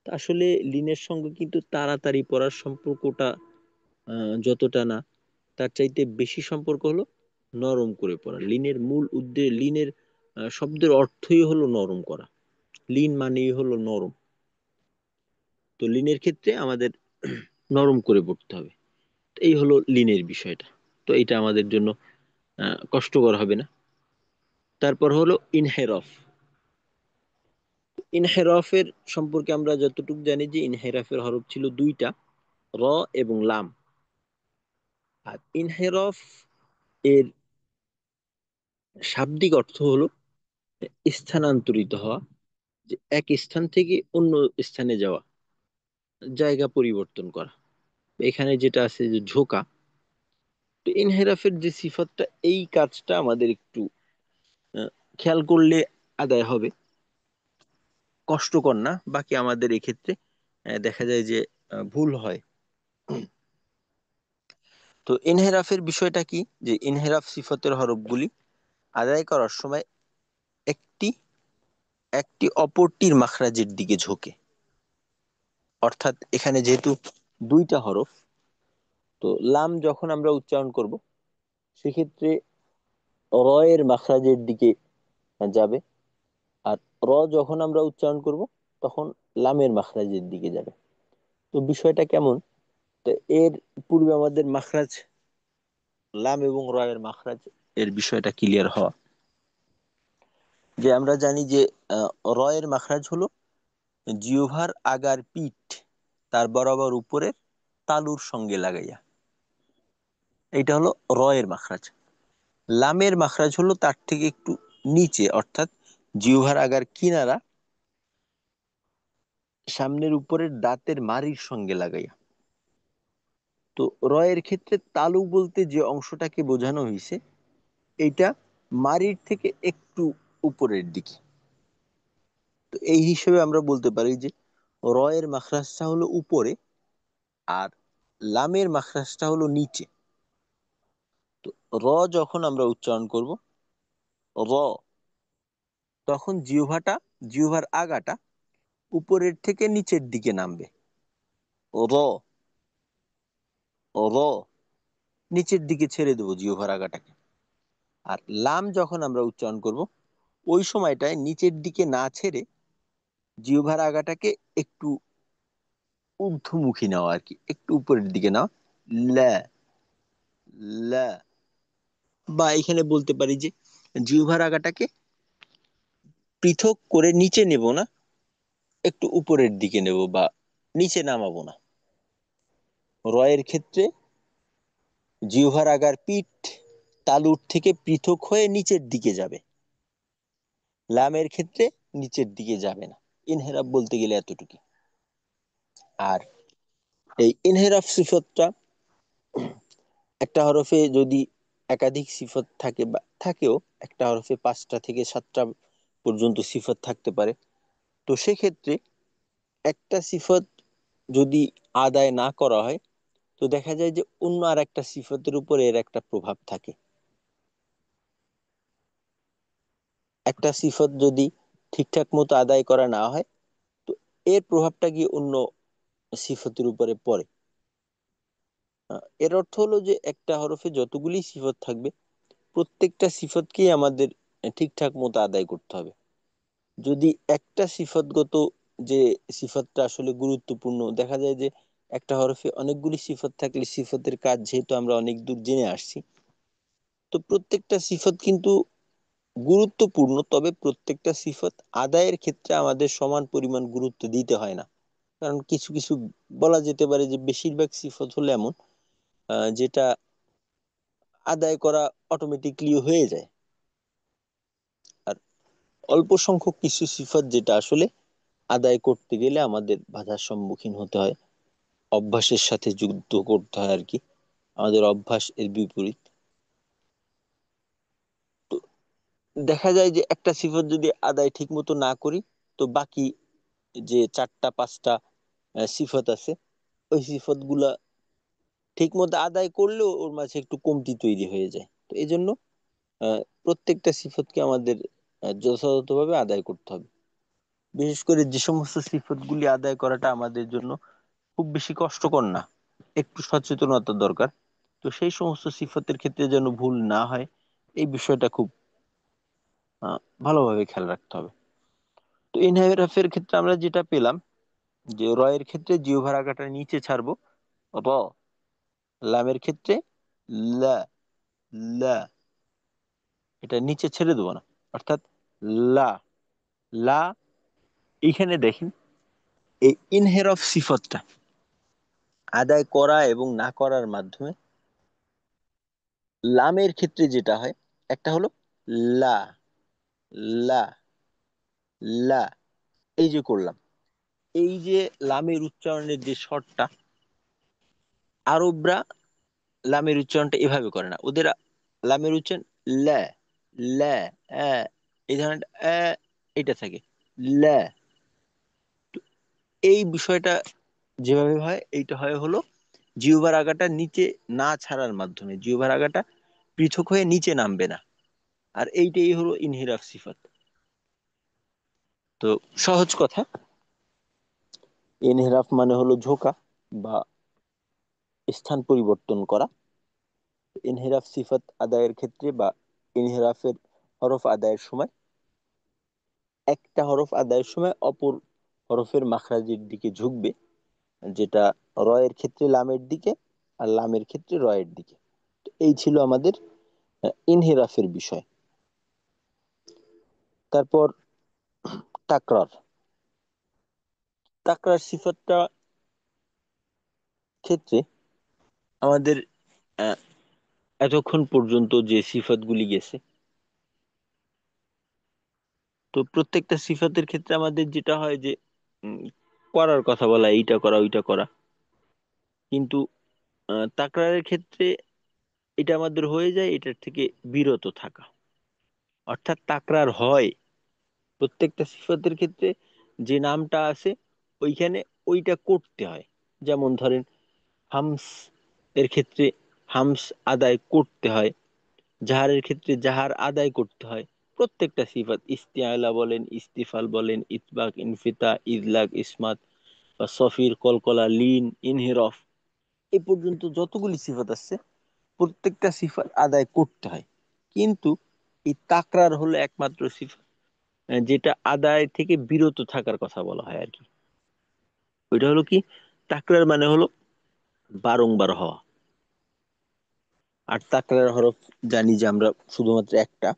তা আসলে লিনের সঙ্গে কিন্তু তাড়াতাড়ি পড়ার সম্পর্কটা যতটা না, তার চাইতে বেশি সম্পর্ক হলো নরম করে পড়া। লিনের মূল উদ্দেশ্য, লিনের শব্দের অর্থই হলো নরম করা। লিন মানেই হলো নরম। তো লিনের ক্ষেত্রে আমাদের নরম করে পড়তে হবে। তো এই হলো লিনের বিষয়টা। তো এটা আমাদের জন্য কষ্টকর হবে না। তারপর হলো ইনহেরফ। ইনহেরফের সম্পর্কে আমরা যতটুকু জানি যে ইনহেরাফের হরফ ছিল দুইটা, র এবং লাম। আর ইনহেরফ এর শাব্দিক অর্থ হলো স্থানান্তরিত হওয়া, যে এক স্থান থেকে অন্য স্থানে যাওয়া, জায়গা পরিবর্তন করা। এখানে যেটা আছে যে ঝোঁকা। তো ইনহেরাফের যে সিফাতটা, এই কাজটা আমাদের একটু আহ, খেয়াল করলে আদায় হবে, কষ্টকর না। বাকি আমাদের এক্ষেত্রে দেখা যায় যে ভুল হয়। তো ইনহেরাফের বিষয়টা কি, যে ইনহেরাফ সিফাতের হরফগুলি আদায় করার সময় একটি একটি অপরটির মাখরাজের দিকে ঝোঁকে। অর্থাৎ এখানে যেহেতু দুইটা হরফ, তো লাম যখন আমরা উচ্চারণ করব সেক্ষেত্রে র এর মাখরাজের দিকে যাবে। আর র যখন আমরা উচ্চারণ করব তখন লামের মাখরাজের দিকে যাবে। তো বিষয়টা কেমন? তো এর পূর্বে আমাদের মাখরাজ, লাম এবং র এর মাখরাজ এর বিষয়টা ক্লিয়ার হওয়া। যে আমরা জানি যে র এর মাখরাজ হলো জিহ্বার আগার পিঠ তার বরাবর উপরের তালুর সঙ্গে লাগাইয়া, এইটা হলো র এর মাখরাজ। লামের মাখরাজ হলো তার থেকে একটু নিচে, অর্থাৎ জিহ্বার আগার কিনারা সামনের উপরের দাঁতের মাড়ির সঙ্গে লাগাইয়া। তো র এর ক্ষেত্রে তালু বলতে যে অংশটাকে বোঝানো হয়েছে, এইটা মাড়ির থেকে একটু উপরের দিকে। তো এই হিসেবে আমরা বলতে পারি যে র এর মাখরাজটা হলো উপরে, আর লামের মাখরাজটা হলো নিচে। তো র যখন আমরা উচ্চারণ করব, র, তখন জিহ্বার আগাটা উপরের থেকে নিচের দিকে নামবে। র, র, নিচের দিকে ছেড়ে দেবো জিহ্বার আগাটাকে। আর লাম যখন আমরা উচ্চারণ করব, ওই সময়টায় নিচের দিকে না ছেড়ে জিহ্বার আগাটাকে একটু ঊর্ধ্বমুখী নাও, আর কি একটু উপরের দিকে নাও। লা, লা। বা এখানে বলতে পারি যে জিহ্বার আগাটাকে পৃথক করে নিচে নেব না, একটু উপরের দিকে নেব, বা নিচে নামাবো না। র এর ক্ষেত্রে জিহ্বার আগার পিঠ তালুর থেকে পৃথক হয়ে নিচের দিকে যাবে। লামের ক্ষেত্রে নিচের দিকে যাবে না। ইনহেরাব বলতে গেলে এতটুকু। আর এই ইনহেরাফ সিফতটা একটা হরফে যদি একাধিক সিফত থাকে বা থাকেও, একটা হরফে 5টা থেকে 7টা পর্যন্ত সিফত থাকতে পারে। তো সেক্ষেত্রে একটা সিফত যদি আদায় না করা হয়, তো দেখা যায় যে অন্য আর একটা সিফতের উপর এর একটা প্রভাব থাকে। একটা সিফত যদি ঠিকঠাক মতো আদায় করা না হয়, তো এর প্রভাবটা গিয়ে অন্য সিফতের উপরে পড়ে। এর অর্থ হলো যে একটা হরফে যতগুলি সিফত থাকবে, প্রত্যেকটা সিফতকেই আমাদের ঠিকঠাক মতো আদায় করতে হবে। যদি একটা সিফতগত যে সিফতটা আসলে গুরুত্বপূর্ণ, দেখা যায় যে একটা হরফে অনেকগুলি সিফত থাকলে সিফতের কাজ যেহেতু আমরা অনেক দূর জেনে আসছি, তো প্রত্যেকটা সিফত কিন্তু গুরুত্বপূর্ণ, তবে প্রত্যেকটা সিফত আদায়ের ক্ষেত্রে আমাদের সমান পরিমাণ গুরুত্ব দিতে হয় না। কারণ কিছু কিছু বলা যেতে পারে যে বেশিরভাগ সিফত হলো এমন যেটা আদায় করা অটোমেটিকলি হয়ে যায়। আর অল্প সংখ্যক কিছু সিফত যেটা আসলে আদায় করতে গেলে আমাদের বাধার সম্মুখীন হতে হয়, অভ্যাসের সাথে যুদ্ধ করতে হয় আর কি। আমাদের অভ্যাস এর বিপরীত। তো দেখা যায় যে একটা সিফত যদি আদায় ঠিক মতো না করি, তো বাকি যে 4টা 5টা সিফত আছে, ওই সিফত গুলা ঠিক মতো আদায় করলেও ওর মাঝে একটু কমতি তৈরি হয়ে যায়। তো এই জন্য প্রত্যেকটা সিফতকে আমাদের যথাযথভাবে আদায় করতে হবে। বিশেষ করে যে সমস্ত সিফত গুলি আদায় করাটা আমাদের জন্য খুব বেশি কষ্টকর না, একটু সচেতনতা দরকার। তো সেই সমস্ত সিফতের ক্ষেত্রে যেন ভুল না হয়, এই বিষয়টা খুব ভালোভাবে খেয়াল রাখতে হবে। তো ইনহেরাফের ক্ষেত্রে আমরা যেটা পেলাম, যে রয়ের ক্ষেত্রে জিহ্বার আগাটা নিচে ছাড়বো, র। লামের ক্ষেত্রে লা, লা, এটা নিচে ছেড়ে দেবো না, অর্থাৎ লা, লা। এখানে দেখেন এই ইনহেরাফ সিফতটা আদায় করা এবং না করার মাধ্যমে লামের ক্ষেত্রে যেটা হয়, একটা হলো লা, লা, লা, এই যে করলাম, এই যে লামের উচ্চারণের যে স্বরটা, আরবরা লামের উচ্চারণটা এভাবে করে না। ওদের লামের উচ্চারণ লা, লা, আ, এই ধরনের এটা থাকে লা। এই বিষয়টা যেভাবে হয়, এইটা হয় হলো জিহ্বার আগাটা নিচে না ছাড়ার মাধ্যমে। জিহ্বার আগাটা পৃথক হয়ে নিচে নামবে না। আর এইটাই হলো ইনহিরাফ সিফাত। তো সহজ কথা, ইনহিরাফ মানে হলো ঝোঁকা বা স্থান পরিবর্তন করা। ইনহিরাফ সিফাত আদায়ের ক্ষেত্রে বা ইনহিরাফের হরফ আদায়ের সময়, একটা হরফ আদায়ের সময় অপর হরফের মাখরাজের দিকে ঝুঁকবে, যেটা রয়ের ক্ষেত্রে লামের দিকে আর লামের ক্ষেত্রে রয়ের দিকে। তো এই ছিল আমাদের ইনহিরাফের বিষয়। তারপর তাকরার। তাকরার সিফাতটা ক্ষেত্রে আমাদের আহ, এতক্ষণ পর্যন্ত যে সিফাতগুলি গেছে, তো প্রত্যেকটা সিফাতের ক্ষেত্রে আমাদের যেটা হয় যে উম, করার কথা বলা, এইটা করা ওইটা করা। কিন্তু তাকরারের ক্ষেত্রে এটা আমাদের হয়ে যায় এটার থেকে বিরত থাকা। অর্থাৎ তাকরার হয় প্রত্যেকটা সিফাতের ক্ষেত্রে, যে নামটা আছে ওইখানে ওইটা করতে হয়। যেমন ধরেন হামস এর ক্ষেত্রে হামস আদায় করতে হয়, জাহারের ক্ষেত্রে জাহার আদায় করতে হয়। প্রত্যেকটা সিফাত, ইস্তিআলা বলেন, ইস্তিফাল বলেন, ইতবাক, ইনফিতা, ইজলাক, ইসমাত বা সফির, কলকলা, লিন, ইনহিরফ, এই পর্যন্ত যতগুলি সিফাত আছে প্রত্যেকটা সিফাত আদায় করতে হয়। কিন্তু এই তাকরার হলো একমাত্র সিফাত যেটা আদায় থেকে বিরত থাকার কথা বলা হয় আর কি। ওইটা হলো কি, তাকরার মানে হলো বারংবার হওয়া। আর তাকরার হরফ জানি যে আমরা শুধুমাত্র একটা।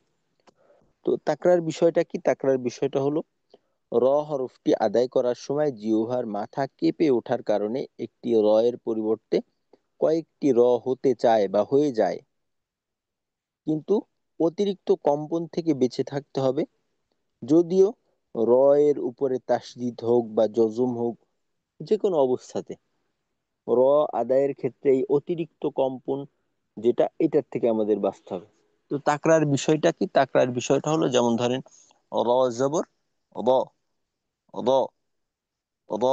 তো তাকরার বিষয়টা কি, তাকরার বিষয়টা হলো র হরফটি আদায় করার সময় জিহ্বার মাথা কেঁপে ওঠার কারণে একটি র এর পরিবর্তে কয়েকটি র হতে চায় বা হয়ে যায়, কিন্তু অতিরিক্ত কম্পন থেকে বেঁচে থাকতে হবে। যদিও র এর উপরে তাসদিদ হোক বা জজম হোক, যে কোনো অবস্থাতে র আদায়ের ক্ষেত্রে এই অতিরিক্ত কম্পন যেটা, এটার থেকে আমাদের বাঁচতে হবে। তো তাকরার বিষয়টা কি? তাকরার বিষয়টা হলো, যেমন ধরেন র জবর র, র, র,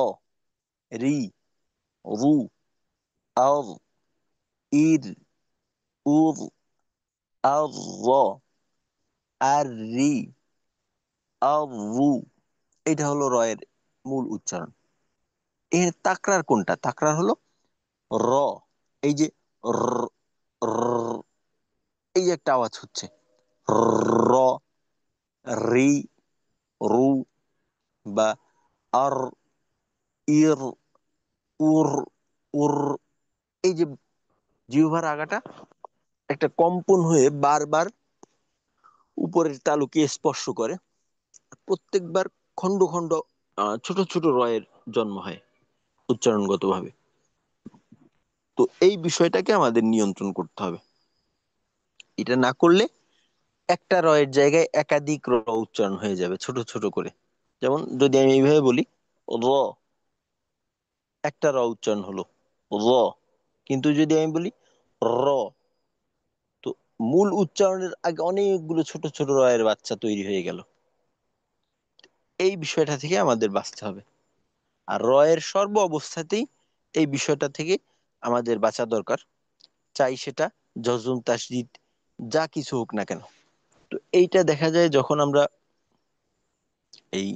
রি, রু, আর, ইর, উর, আর, র, আর, রি, আর, রু। এটা হলো রয়ের মূল উচ্চারণ। এর তাকরার কোনটা? তাকরার হলো র, এই যে র, র, এই যে একটা আওয়াজ হচ্ছে, র, রি, রু, বা আর, ইর, উর, উর, এই যে জিহ্বার আগাটা একটা কম্পন হয়ে বারবার উপরের তালুকে স্পর্শ করে, প্রত্যেকবার খন্ড খন্ড ছোট ছোট রয়ের জন্ম হয় উচ্চারণগত ভাবে। তো এই বিষয়টাকে আমাদের নিয়ন্ত্রণ করতে হবে। এটা না করলে একটা রয়ের জায়গায় একাধিক র উচ্চারণ হয়ে যাবে ছোট ছোট করে। যেমন যদি আমি এইভাবে বলি র, একটা র উচ্চারণ হলো র, কিন্তু যদি আমি বলি র, তো মূল উচ্চারণের আগে অনেকগুলো ছোট ছোট রয়ের বাচ্চা তৈরি হয়ে গেল। এই বিষয়টা থেকে আমাদের বাঁচতে হবে। আর রয়ের সর্ব অবস্থাতেই এই বিষয়টা থেকে আমাদের বাঁচা দরকার, চাই সেটা জজম তাসদিদ যা কিছু হোক না কেন। তো এইটা দেখা যায় যখন আমরা এই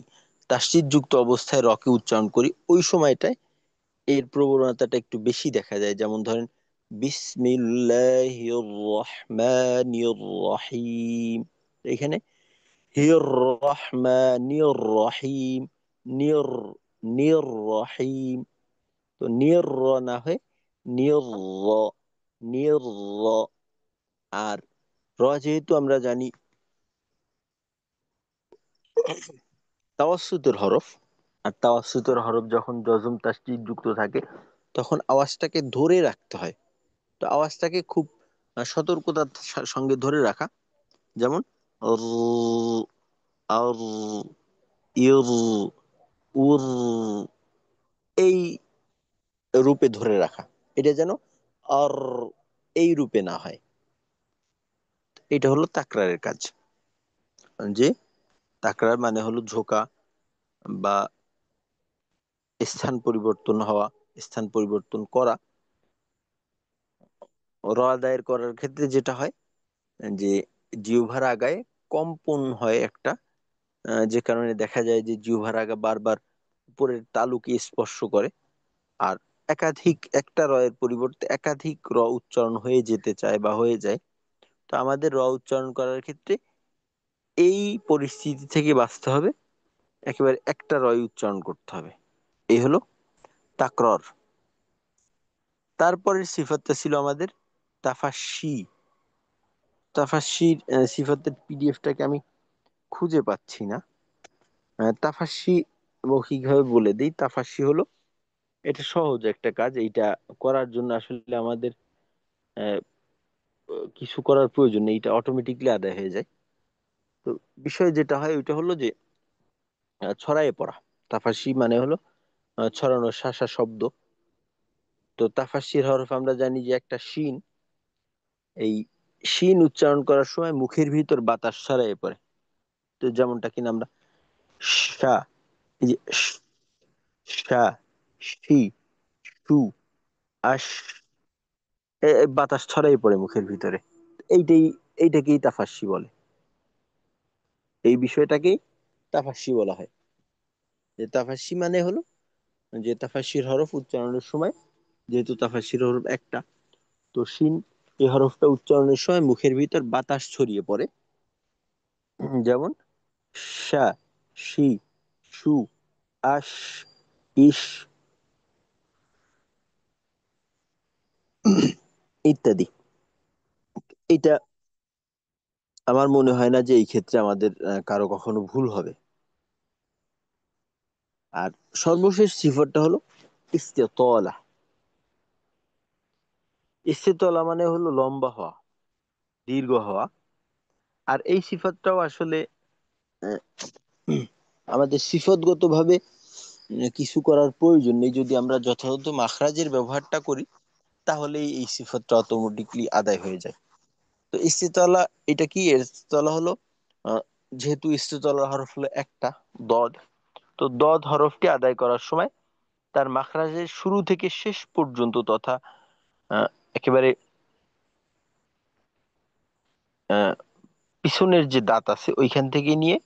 তাসদিদ যুক্ত অবস্থায় রকে উচ্চারণ করি, ওই সময়টায় এর প্রবণতাটা একটু বেশি দেখা যায়। যেমন ধরেন বিসমিল্লাহির রহমানির রহিম, এখানে হির রহমানির রহিম, নির, নির রহিম, তো নির র না হয়ে নির র, নির র। আর র যেহেতু আমরা জানি তাওয়াসসুতের হরফ, আর তাওয়াসসুতের হরফ যখন জজম তাসদীদ যুক্ত থাকে তখন আওয়াজটাকে ধরে রাখতে হয়। তো আওয়াজটাকে খুব সতর্কতার সঙ্গে ধরে রাখা, যেমন র, আর, ইর, উর, এই রূপে ধরে রাখা, এটা যেন আর এই রূপে না হয়। এটা হলো তাকরারের কাজ। যে তাকরার মানে হলো ঝোঁকা বা স্থান পরিবর্তন হওয়া, স্থান পরিবর্তন করা। র আদায়ের করার ক্ষেত্রে যেটা হয় যে জিহ্বার আগায় কম্পন হয় একটা, যে কারণে দেখা যায় যে জিহ্বার আগা বারবার উপরের তালুকে স্পর্শ করে। আর একাধিক একটা রয়ের পরিবর্তে একাধিক র উচ্চারণ হয়ে যেতে চায় বা হয়ে যায়। তো আমাদের র উচ্চারণ করার ক্ষেত্রে এই পরিস্থিতি থেকে বাঁচতে হবে, একেবারে একটা রয় উচ্চারণ করতে হবে। এই হলো তাকরর। তারপরের সিফাতটা ছিল আমাদের তাফাশি। তাফাশির সিফাতের পিডিএফটাকে আমি খুঁজে পাচ্ছি না। তাফাশি মৌখিকভাবে বলে দিই, তাফাশি হলো, এটা সহজ একটা কাজ। এইটা করার জন্য আসলে আমাদের আহ, কিছু করার প্রয়োজন নেই, এটা অটোমেটিকলি আদায় হয়ে যায়। তো বিষয় যেটা হয় ওইটা হলো যে ছড়ায়ে পড়া। তাফাশি মানে হলো ছড়ানো শাসা শব্দ। তো তাফাশির হরফ আমরা জানি যে একটা শিন, এই শিন উচ্চারণ করার সময় মুখের ভিতর বাতাস ছড়ায়ে পড়ে। তো যেমনটা কিনা আমরা শা, এই যে শা, শি, শু, আশ, বাতাস ছড়াই পড়ে মুখের ভিতরে। এইটাই, এইটাকেই তাফাস্সি বলে। এই বিষয়টাকেই তাফাস্সি বলা হয়। যে তাফাস্সি মানে হলো যে তাফাস্সির হরফ উচ্চারণের সময়, যেহেতু তাফাস্সির হরফ একটা, তো শিন এই হরফটা উচ্চারণের সময় মুখের ভিতর বাতাস ছড়িয়ে পড়ে। যেমন শা, শি, শু, আশ, ইস, ইত্যাদি। এটা আমার মনে হয় না যে এই ক্ষেত্রে আমাদের কারো কখনো ভুল হবে। আর সর্বশেষ সিফাতটা হলো ইস্তেতলা। ইস্তেতলা মানে হলো লম্বা হওয়া, দীর্ঘ হওয়া। আর এই সিফাতটাও আসলে আহ, আমাদের সিফতগত ভাবে কিছু করার প্রয়োজন নেই, যদি আমরা যথাযথ মাখরাজের ব্যবহারটা করি তাহলেই এই সিফাতটা অটোমেটিকলি আদায় হয়ে যায়। তো ইস্তিতলা এটা কি? ইস্তিতলা হলো আহ, যেহেতু ইস্তিতলার হরফ হলো একটা দদ, তো দদ হরফটি আদায় করার সময় তার মাখরাজের শুরু থেকে শেষ পর্যন্ত তথা আহ, একেবারে আহ, পিছনের যে দাঁত আছে ওইখান থেকে নিয়ে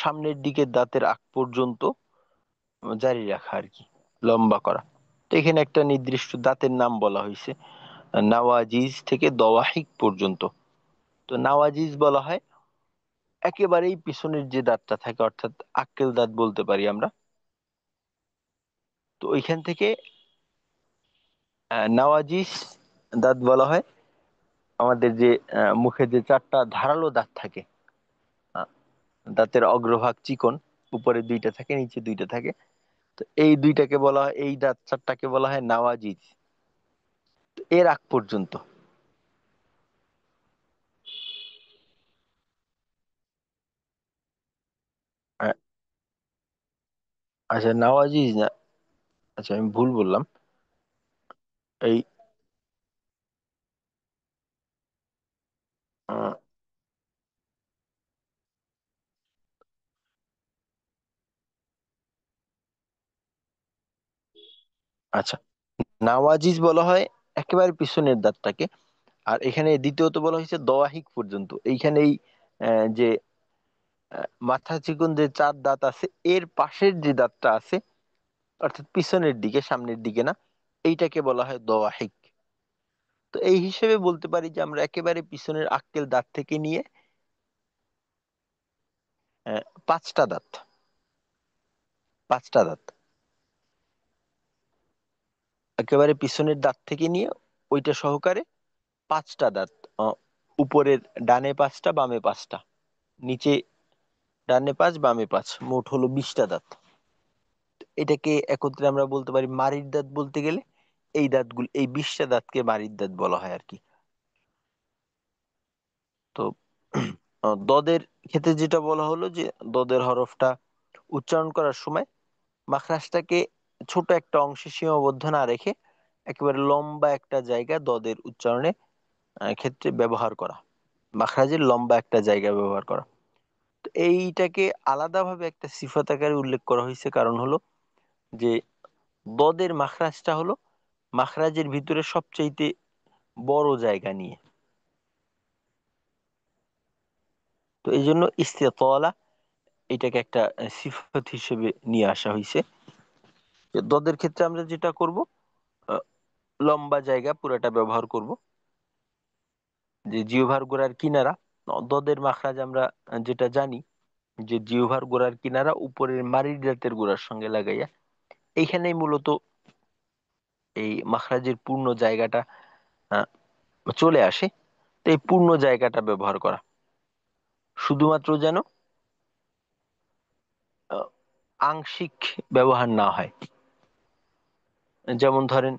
সামনের দিকের দাঁতের আগ পর্যন্ত জারি রাখা আর কি, লম্বা করা। তো এখানে একটা নির্দিষ্ট দাঁতের নাম বলা হয়েছে, নাওয়াজিজ থেকে দওয়াহিক পর্যন্ত। তো নাওয়াজিজ বলা হয় একেবারেই পিছনের যে দাঁতটা থাকে, অর্থাৎ আক্কেল দাঁত বলতে পারি আমরা। তো ওইখান থেকে নাওয়াজিজ দাঁত বলা হয় আমাদের যে মুখে যে চারটা ধারালো দাঁত থাকে। আহ, দাঁতের অগ্রভাগ চিকন, উপরে দুইটা থাকে নিচে দুইটা থাকে। তো এই দুইটাকে বলা হয়, এই দাঁত চারটাকে বলা হয় নাওয়াজিজ। তো এর আগ পর্যন্ত আহ, আচ্ছা নাওয়াজিজ না, আচ্ছা আমি ভুল বললাম। এই আহ, আচ্ছা, নাওয়াজিজ বলা হয় একেবারে পিছনের দাঁতটাকে। আর এখানে দ্বিতীয়ত বলা হয়েছে দওয়াহিক পর্যন্ত। এইখানে এই যে মাথা চিকন যে চার দাঁত আছে এর পাশের যে দাঁতটা আছে, অর্থাৎ পিছনের দিকে, সামনের দিকে না, এইটাকে বলা হয় দওয়াহিক। তো এই হিসেবে বলতে পারি যে আমরা একেবারে পিছনের আক্কেল দাঁত থেকে নিয়ে পাঁচটা দাঁত, পাঁচটা দাঁত একেবারে পিছনের দাঁত থেকে নিয়ে ওইটা সহকারে পাঁচটা দাঁত, আহ, উপরের ডানে পাঁচটা বামে পাঁচটা, নিচে ডানে পাঁচ বামে পাঁচ, মোট হলো 20টা দাঁত। এটাকে একত্রে আমরা বলতে পারি মাড়ির দাঁত। বলতে গেলে এই দাঁতগুলো, এই 20টা দাঁতকে মাড়ির দাঁত বলা হয় আর কি। তো দদের ক্ষেত্রে যেটা বলা হলো যে দদের হরফটা উচ্চারণ করার সময় মাখরাজটাকে ছোট একটা অংশে সীমাবদ্ধ না রেখে একেবারে লম্বা একটা জায়গা দদের উচ্চারণে ক্ষেত্রে ব্যবহার করা, মাখরাজের লম্বা একটা জায়গা ব্যবহার করা। তো এইটাকে আলাদাভাবে একটা সিফাত আকারে উল্লেখ করা হয়েছে, কারণ হলো যে দদের মাখরাজটা হলো মাখরাজের ভিতরে সবচাইতে বড় জায়গা নিয়ে। তো এই জন্য ইস্তেতলা এটাকে একটা সিফাত হিসেবে নিয়ে আসা হয়েছে। যে দদের ক্ষেত্রে আমরা যেটা করব, আহ, লম্বা জায়গা পুরাটা ব্যবহার করব। যে জিহ্বার গোড়ার কিনারা, দদের মাখরাজ আমরা যেটা জানি যে জিহ্বার গোড়ার কিনারা উপরের মাড়ির দাঁতের গোড়ার সঙ্গে লাগাইয়া এইখানেই মূলত এই মাখরাজের পূর্ণ জায়গাটা আহ, চলে আসে। তো এই পূর্ণ জায়গাটা ব্যবহার করা, শুধুমাত্র যেন আহ, আংশিক ব্যবহার না হয়। যেমন ধরেন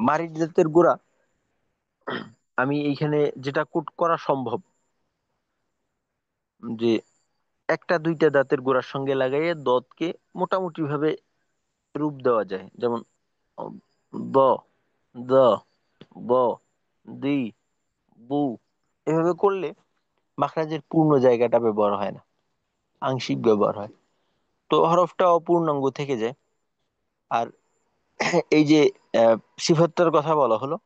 মাড়ির দাঁতের গোড়া আমি এইখানে যেটা কোট করা সম্ভব, যে একটা দুইটা দাঁতের গোড়ার সঙ্গে লাগাইয়ে দতকে মোটামুটি ভাবে রূপ দেওয়া যায়। যেমন দ, দ, ব, দি, বু, এভাবে করলে মাখরাজের পূর্ণ জায়গাটা ব্যবহার হয় না, আংশিক ব্যবহার হয়। তো হরফটা অপূর্ণাঙ্গ থেকে যায়। আর এই যে আহ, সিফাতটার কথা বলা হলো,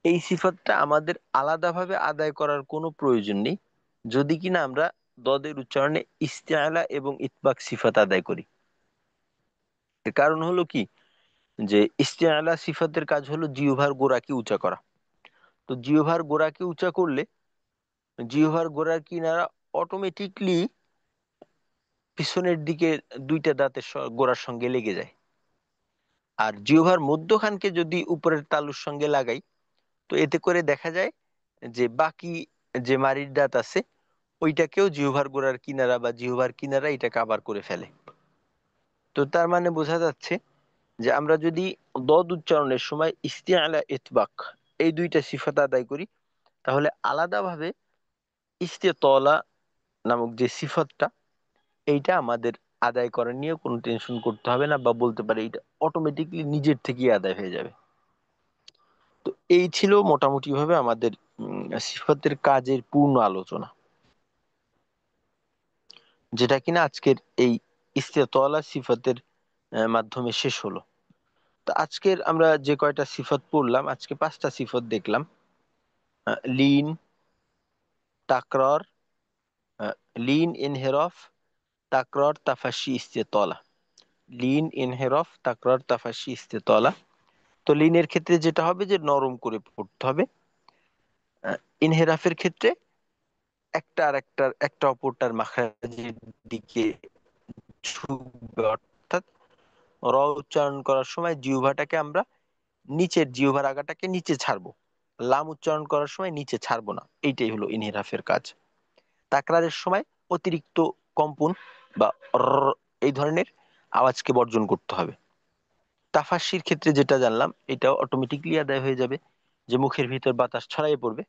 এই সিফাতটা আমাদের আলাদাভাবে আদায় করার কোনো প্রয়োজন নেই, যদি কিনা আমরা দদের উচ্চারণে ইস্তেআলা এবং ইতবাক সিফাত আদায় করি। এর কারণ হলো কি, যে ইস্তেআলা সিফাতের কাজ হলো জিহ্বার গোড়াকে উঁচা করা। তো জিহ্বার গোড়াকে উঁচা করলে জিহ্বার গোড়ার কিনারা অটোমেটিকলি পিছনের দিকে দুইটা দাঁতের গোড়ার সঙ্গে লেগে যায়। আর জিহ্বার মধ্যখানকে যদি উপরের তালুর সঙ্গে লাগাই, তো এতে করে দেখা যায় যে বাকি যে মাড়ির দাঁত আছে ওইটাকেও জিহ্বার গোড়ার কিনারা বা জিহ্বার কিনারা এটা কাভার করে ফেলে। তো তার মানে বোঝা যাচ্ছে যে আমরা যদি দদ উচ্চারণের সময় ইস্তিআলা ইতবাক এই দুইটা সিফাত আদায় করি, তাহলে আলাদাভাবে ইস্তেতলা নামক যে সিফাতটা এইটা আমাদের আদায় করা নিয়ে কোনো টেনশন করতে হবে না, বা বলতে পারে এটা অটোমেটিকলি নিজের থেকেই আদায় হয়ে যাবে। তো এই ছিল মোটামুটি ভাবে আমাদের সিফাতের কাজের পূর্ণ আলোচনা, যেটা কিনা আজকের এই ইস্তেতলা সিফাতের মাধ্যমে শেষ হলো। তো আজকের আমরা যে কয়টা সিফত পড়লাম, আজকে 5টা সিফত দেখলাম: লিন, তাকরার, লিন, ইনহেরফ, তাকরার, তাফাশি, ইস্তেতলা। লিন, ইনহেরফ, তাকরার, তাফাশি, ইস্তেতলা। তো লিনের ক্ষেত্রে যেটা হবে যে নরম করে পড়তে হবে। ইনহেরাফের ক্ষেত্রে একটা আর একটা অপরটার মাখরাজের দিকে ঝুঁকবে, অর্থাৎ র উচ্চারণ করার সময় জিহ্বাটাকে আমরা নিচের জিহ্বার আগাটাকে নিচে ছাড়বো, লাম উচ্চারণ করার সময় নিচে ছাড়বো না। এইটাই হলো ইনহেরাফের কাজ। তাকরারের সময় অতিরিক্ত কম্পন বা এই ধরনের আওয়াজকে বর্জন করতে হবে। তাফাস্সির ক্ষেত্রে যেটা জানলাম, এটাও অটোমেটিকলি আদায় হয়ে যাবে, যে মুখের ভিতর বাতাস ছড়াইয়ে পড়বে।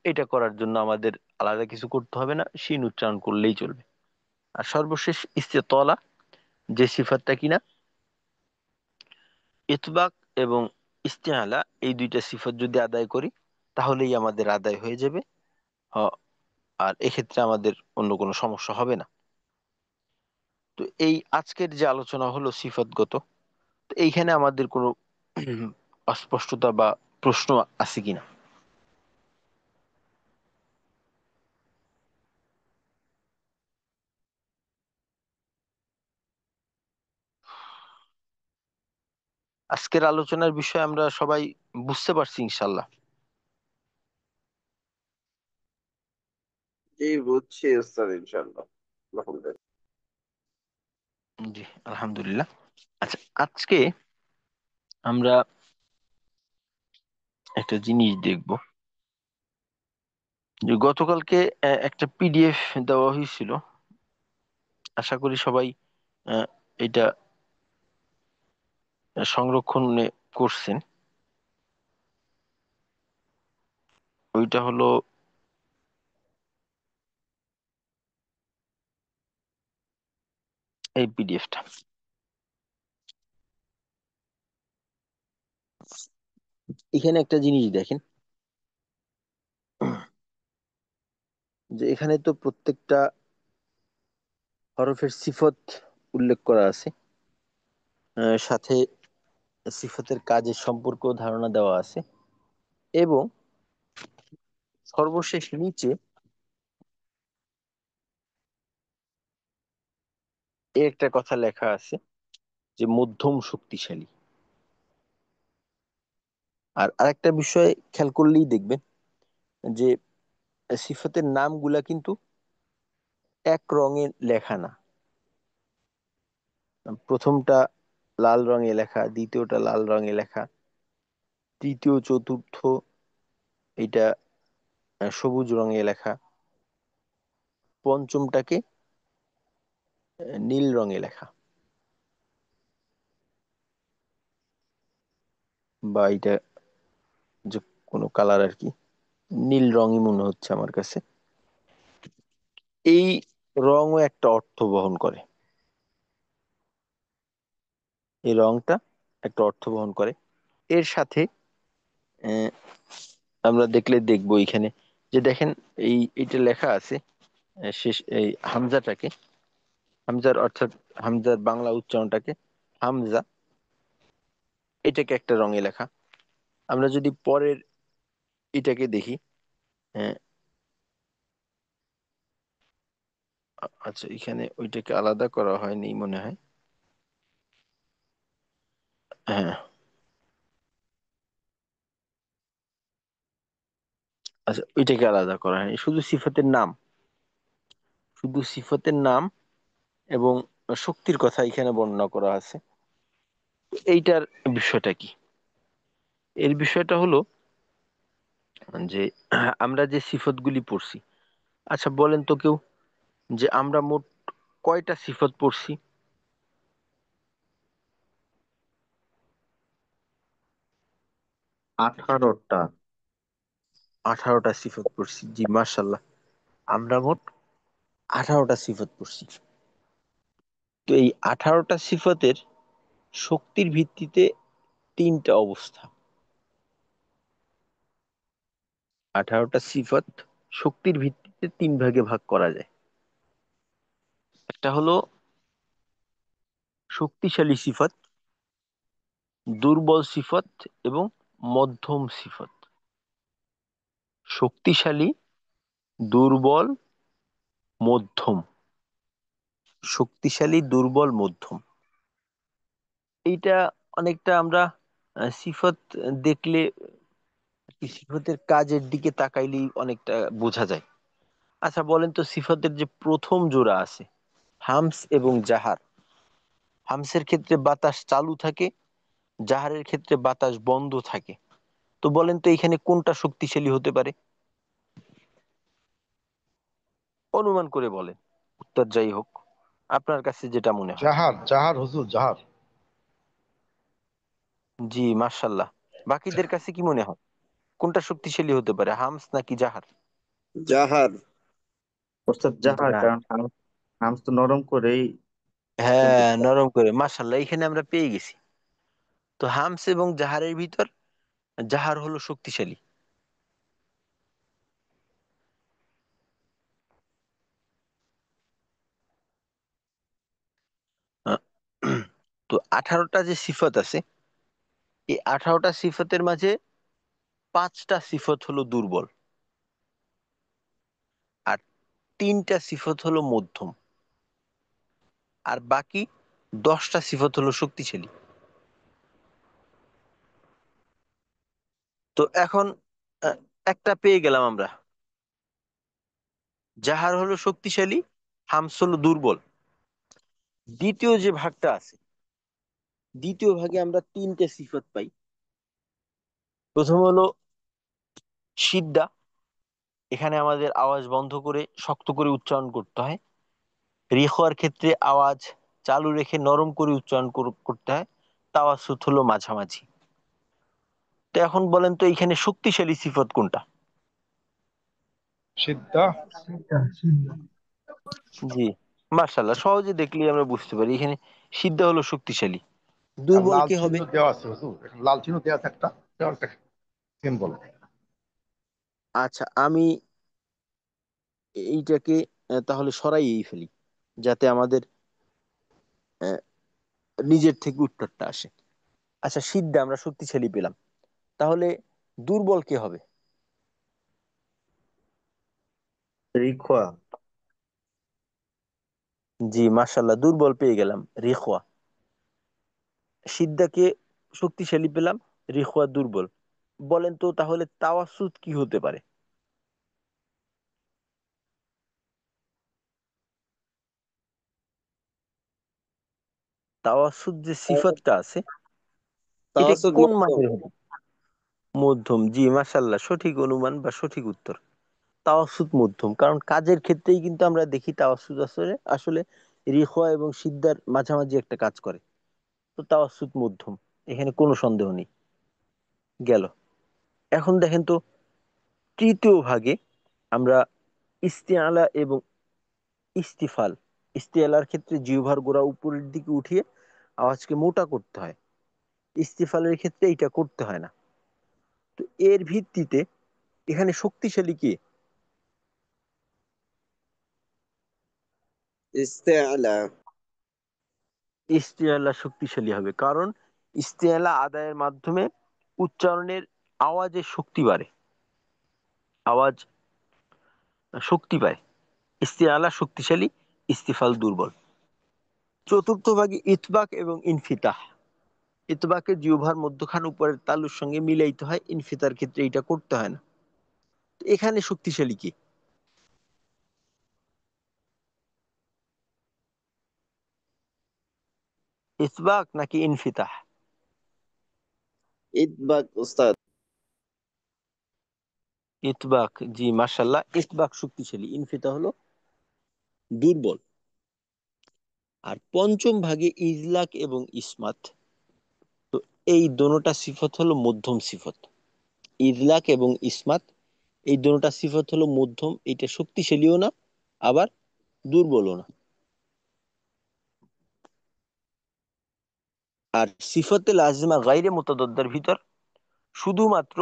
এটা করার জন্য আমাদের আলাদা কিছু করতে হবে না, শিন উচ্চারণ করলেই চলবে। আর সর্বশেষ ইস্তেতলা, যে সিফাতটা কিনা ইতবাক এবং ইস্তেআলা, এই দুইটা সিফাত যদি আদায় করি তাহলেই আমাদের আদায় হয়ে যাবে। আর এক্ষেত্রে আমাদের অন্য কোনো সমস্যা হবে না। তো এই আজকের যে আলোচনা হলো সিফাতগত, তো এইখানে আমাদের কোনো অস্পষ্টতা বা প্রশ্ন আছে কিনা? আজকের আলোচনার বিষয় আমরা সবাই বুঝতে পারছি ইনশাল্লাহ? জি, বুঝছি স্যার, ইনশাল্লাহ। আলহামদুলিল্লাহ। জি, আলহামদুলিল্লাহ। আচ্ছা, আজকে আমরা একটা জিনিস দেখব, যে গতকালকে একটা পিডিএফ দেওয়া হয়েছিল। আশা করি সবাই আহ, এটা সংরক্ষণে করছেন। ওইটা হলো এই পিডিএফটা। এখানে একটা জিনিস দেখেন, যে এখানে তো প্রত্যেকটা হরফের সিফত উল্লেখ করা আছে, সাথে সিফতের কাজের সম্পর্ক ধারণা দেওয়া আছে, এবং সর্বশেষ নিচে একটা কথা লেখা আছে যে মধ্যম শক্তিশালী। আর আরেকটা বিষয় খেয়াল করলেই দেখবেন যে সিফতের নামগুলা কিন্তু এক রঙে লেখা না। প্রথমটা লাল রঙে লেখা, দ্বিতীয়টা লাল রঙে লেখা, তৃতীয় চতুর্থ এটা সবুজ রঙে লেখা, পঞ্চমটাকে নীল রঙে লেখা, বা এটা যে কোনো কালার আর কি, নীল রঙই মনে হচ্ছে আমার কাছে। এই রঙও একটা অর্থ বহন করে, এই রংটা একটা অর্থ বহন করে। এর সাথে আহ, আমরা দেখলে দেখবো এখানে, যে দেখেন এইটা লেখা আছে শেষ এই হামজাটাকে, হামজার অর্থাৎ হামজার বাংলা উচ্চারণটাকে হামজা, এটাকে একটা রঙে লেখা। আমরা যদি পরের এটাকে দেখি, হ্যাঁ, আচ্ছা, এখানে ওইটাকে আলাদা করা হয়নি মনে হয়। হ্যাঁ, আচ্ছা, ওইটাকে আলাদা করা হয়নি, শুধু সিফাতের নাম, শুধু সিফাতের নাম এবং শক্তির কথা এখানে বর্ণনা করা আছে। তো এইটার বিষয়টা কি? এর বিষয়টা হলো যে আমরা যে সিফতগুলি পড়ছি, আচ্ছা বলেন তো কেউ, যে আমরা মোট কয়টা সিফত পড়ছি? 18টা। 18টা সিফত পড়ছি। জি, মার্শাল্লাহ, আমরা মোট 18টা সিফত পড়ছি। তো এই 18টা সিফাতের শক্তির ভিত্তিতে তিনটা অবস্থা। 18টা সিফাত শক্তির ভিত্তিতে তিন ভাগে ভাগ করা যায়। একটা হলো শক্তিশালী সিফাত, দুর্বল সিফাত এবং মধ্যম সিফাত। শক্তিশালী, দুর্বল, মধ্যম। শক্তিশালী, দুর্বল, মধ্যম। এইটা অনেকটা আমরা সিফাত দেখলে সিফাতের কাজের দিকে তাকাইলেই অনেকটা বোঝা যায়। আচ্ছা বলেন তো, সিফাতের যে প্রথম জোড়া আছে হামস এবং জাহার, হামসের ক্ষেত্রে বাতাস চালু থাকে, জাহারের ক্ষেত্রে বাতাস বন্ধ থাকে। তো বলেন তো এখানে কোনটা শক্তিশালী হতে পারে? অনুমান করে বলেন, উত্তর যাই হোক আপনার কাছে যেটা মনে হয়। জাহার জাহার হুজুর জাহার। জি মাশাল্লাহ। বাকিদের কাছে কি মনে হয় কোনটা শক্তিশালী হতে পারে, হামস নাকি জাহার? জাহার। ওস্তাদ জাহার, জাহার। কারণ হামস তো নরম করেই উচ্চারণ হ্যাঁ করতে হয়। নরম করে, মাশাল্লাহ এখানে আমরা পেয়ে গেছি। তো হামস এবং জাহারের ভিতর জাহার হলো শক্তিশালী। আহ, তো 18টা যে সিফাত আছে, এই 18টা সিফাতের মাঝে 5টা সিফাত হলো দুর্বল, আর 3টা সিফাত হলো মধ্যম, আর বাকি 10টা সিফাত হলো শক্তিশালী। তো এখন আহ, একটা পেয়ে গেলাম আমরা, জাহার হলো শক্তিশালী, হামস হলো দুর্বল। দ্বিতীয় যে ভাগটা আছে, দ্বিতীয় ভাগে আমরা 3টে সিফাত পাই। প্রথম হলো সিদ্ধা, এখানে আমাদের আওয়াজ বন্ধ করে শক্ত করে উচ্চারণ করতে হয়। রিখওয়ার ক্ষেত্রে আওয়াজ চালু রেখে নরম করে উচ্চারণ করতে হয়। তাওয়াসুত হলো মাঝামাঝি। তো এখন বলেন তো এখানে শক্তিশালী সিফত কোনটা? সিদ্ধা। জি মার্শাল্লাহ, সহজে দেখলেই আমরা বুঝতে পারি এখানে সিদ্ধা হলো শক্তিশালী। আর দুর্বল লাল কে চিহ্ন হবে? দেওয়া আছে হুজুর, এখানে লাল চিহ্ন দেওয়া আছে একটা, দেওয়ালটা সিম্বল। আচ্ছা আমি এইটাকে তাহলে সরাইয়েই ফেলি, যাতে আমাদের আহ, নিজের থেকে উত্তরটা আসে। আচ্ছা সিদ্ধা আমরা শক্তিশালী পেলাম, তাহলে দুর্বল কে হবে? রিখোয়া। জি মাশাল্লাহ, দুর্বল পেয়ে গেলাম রিখওয়া। সিদ্ধাকে শক্তিশালী পেলাম, রিখওয়া দুর্বল। বলেন তো তাহলে তাওয়াসুত কি হতে পারে? তাওয়াসুত যে সিফাতটা আছে, এটা তাওয়াসুদ কোন মধ্যম। মানের হবে? মধ্যম। জি মাশাল্লাহ, সঠিক অনুমান বা সঠিক উত্তর। তাওয়াসুত মধ্যম, কারণ কাজের ক্ষেত্রেই কিন্তু আমরা দেখি তাওয়াসুত আসলে আসলে রিখওয়া এবং সিদ্ধার মাঝামাঝি একটা কাজ করে। তো তাওয়াসুত মধ্যম, এখানে কোনো সন্দেহ নেই। গেল। এখন দেখেন তো তৃতীয় ভাগে আমরা ইস্তেআলা এবং ইস্তিফাল। ইস্তেআলার ক্ষেত্রে জিহ্বার গোড়া উপরের দিকে উঠিয়ে আওয়াজকে মোটা করতে হয়, ইস্তিফালের ক্ষেত্রে এটা করতে হয় না। তো এর ভিত্তিতে এখানে শক্তিশালী কে? ইস্তেআলা। ইস্তেআলা শক্তিশালী হবে, কারণ ইস্তেআলা আদায়ের মাধ্যমে উচ্চারণের আওয়াজের শক্তি বাড়ে, আওয়াজ শক্তি পায়। ইস্তেআলা শক্তিশালী, ইস্তিফাল দুর্বল। চতুর্থ ভাগে ইতবাক এবং ইনফিতাহ। ইতবাকে জিহ্বার মধ্যখান উপরের তালুর সঙ্গে মিলাইতে হয়, ইনফিতার ক্ষেত্রে এটা করতে হয় না। তো এখানে শক্তিশালী কি? ইতবাক নাকি ইনফিতাহ? ইতবাক উস্তাদ। ইতবাক। জি মাশাল্লাহ, ইতবাক শক্তিশালী, ইনফিতাহ হলো দুর্বল। আর পঞ্চম ভাগে ইজলাক এবং ইসমাত। তো এই দোনোটা সিফত হলো মধ্যম সিফত। ইজলাক এবং ইসমাত এই দোনোটা সিফত হলো মধ্যম, এটা শক্তিশালীও না আবার দুর্বলও না। আর সিফাতে লাজিমা গাইরে মুতাদাদ্দার ভিতর শুধুমাত্র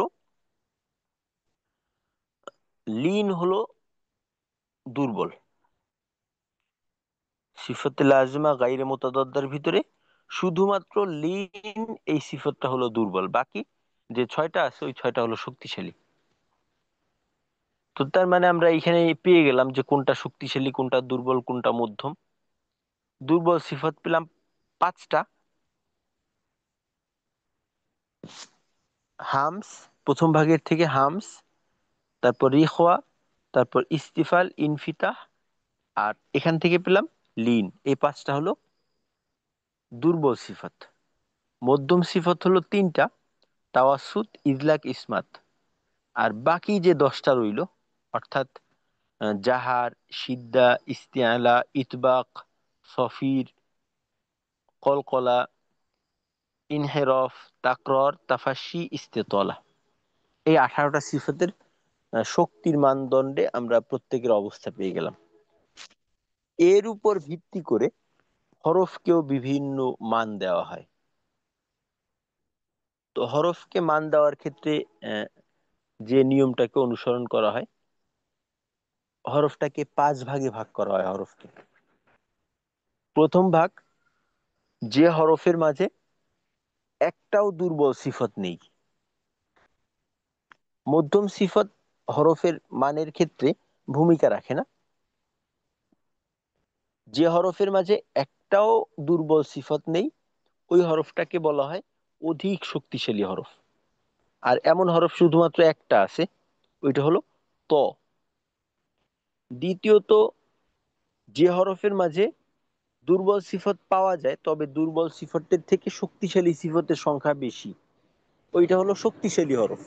লিন হলো দুর্বল। সিফাতে লাজিমা গাইরে মুতাদাদ্দার ভিতরে শুধুমাত্র লিন এই সিফাতটা হলো দুর্বল, বাকি যে ছয়টা আছে ওই ছয়টা হলো শক্তিশালী। তো তার মানে আমরা এখানে পেয়ে গেলাম যে কোনটা শক্তিশালী, কোনটা দুর্বল, কোনটা মধ্যম। দুর্বল সিফাত পেলাম 5টা। হামস, প্রথম ভাগের থেকে হামস, তারপর রিখওয়া, তারপর ইস্তিফাল, ইনফিতাহ, আর এখান থেকে পেলাম লিন। এই 5টা হলো দুর্বল সিফাত। মধ্যম সিফাত হলো 3টা, তাওয়াসুত, ইজলাক, ইসমাত। আর বাকি যে 10টা রইল, অর্থাৎ জাহার, সিদ্দা, ইস্তিআলা, ইতবাক, সফির, কলকলা, ইনহেরফ, তাকরর, তাফাশি, ইস্তেতলা, এই 18টা সিফাতের শক্তির মানদণ্ডে আমরা প্রত্যেকের অবস্থা পেয়ে গেলাম। এর উপর ভিত্তি করে হরফকেও বিভিন্ন মান দেওয়া হয়। তো হরফকে মান দেওয়ার ক্ষেত্রে আহ, যে নিয়মটাকে অনুসরণ করা হয়, হরফটাকে 5 ভাগে ভাগ করা হয়। হরফকে প্রথম ভাগ, যে হরফের মাঝে একটাও দুর্বল সিফত নেই। মধ্যম সিফত হরফের মানের ক্ষেত্রে ভূমিকা রাখে না। যে হরফের মাঝে একটাও দুর্বল সিফত নেই ওই হরফটাকে বলা হয় অধিক শক্তিশালী হরফ। আর এমন হরফ শুধুমাত্র একটা আছে, ওইটা হলো ত। দ্বিতীয়ত, যে হরফের মাঝে দুর্বল সিফত পাওয়া যায় তবে দুর্বল সিফতের থেকে শক্তিশালী সিফতের সংখ্যা বেশি, ওইটা হলো শক্তিশালী হরফ।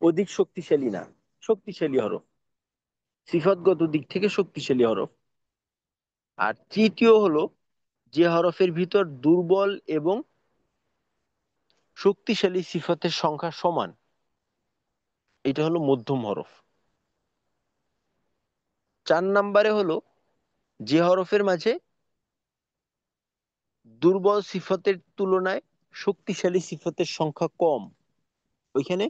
অধিক শক্তিশালী না, শক্তিশালী হরফ, সিফতগত দিক থেকে শক্তিশালী হরফ। আর তৃতীয় হলো, যে হরফের ভিতর দুর্বল এবং শক্তিশালী সিফতের সংখ্যা সমান, এটা হলো মধ্যম হরফ। 4 নম্বরে হলো, যে হরফের মাঝে দুর্বল সিফতের তুলনায় শক্তিশালী সিফতের সংখ্যা কম, ওইখানে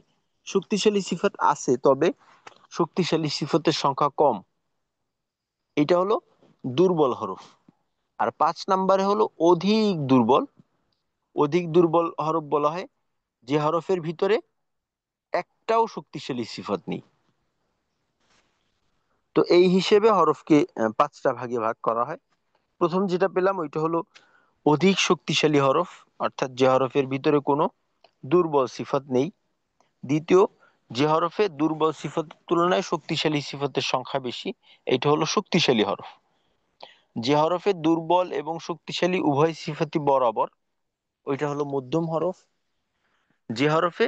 শক্তিশালী সিফত আছে তবে শক্তিশালী সিফতের সংখ্যা কম, এটা হলো দুর্বল হরফ। আর 5 নম্বরে হলো অধিক দুর্বল। অধিক দুর্বল হরফ বলা হয় যে হরফের ভিতরে একটাও শক্তিশালী সিফত নেই। তো এই হিসেবে হরফকে 5টা ভাগে ভাগ করা হয়। প্রথম যেটা পেলাম ওইটা হলো অধিক শক্তিশালী হরফ, অর্থাৎ যে হরফের ভিতরে কোনো দুর্বল সিফত নেই। দ্বিতীয়, যে হরফে দুর্বল সিফতের তুলনায় শক্তিশালী সিফতের সংখ্যা বেশি, এটা হলো শক্তিশালী হরফ। যে হরফে দুর্বল এবং শক্তিশালী উভয় সিফতই বরাবর, ওইটা হলো মধ্যম হরফ। যে হরফে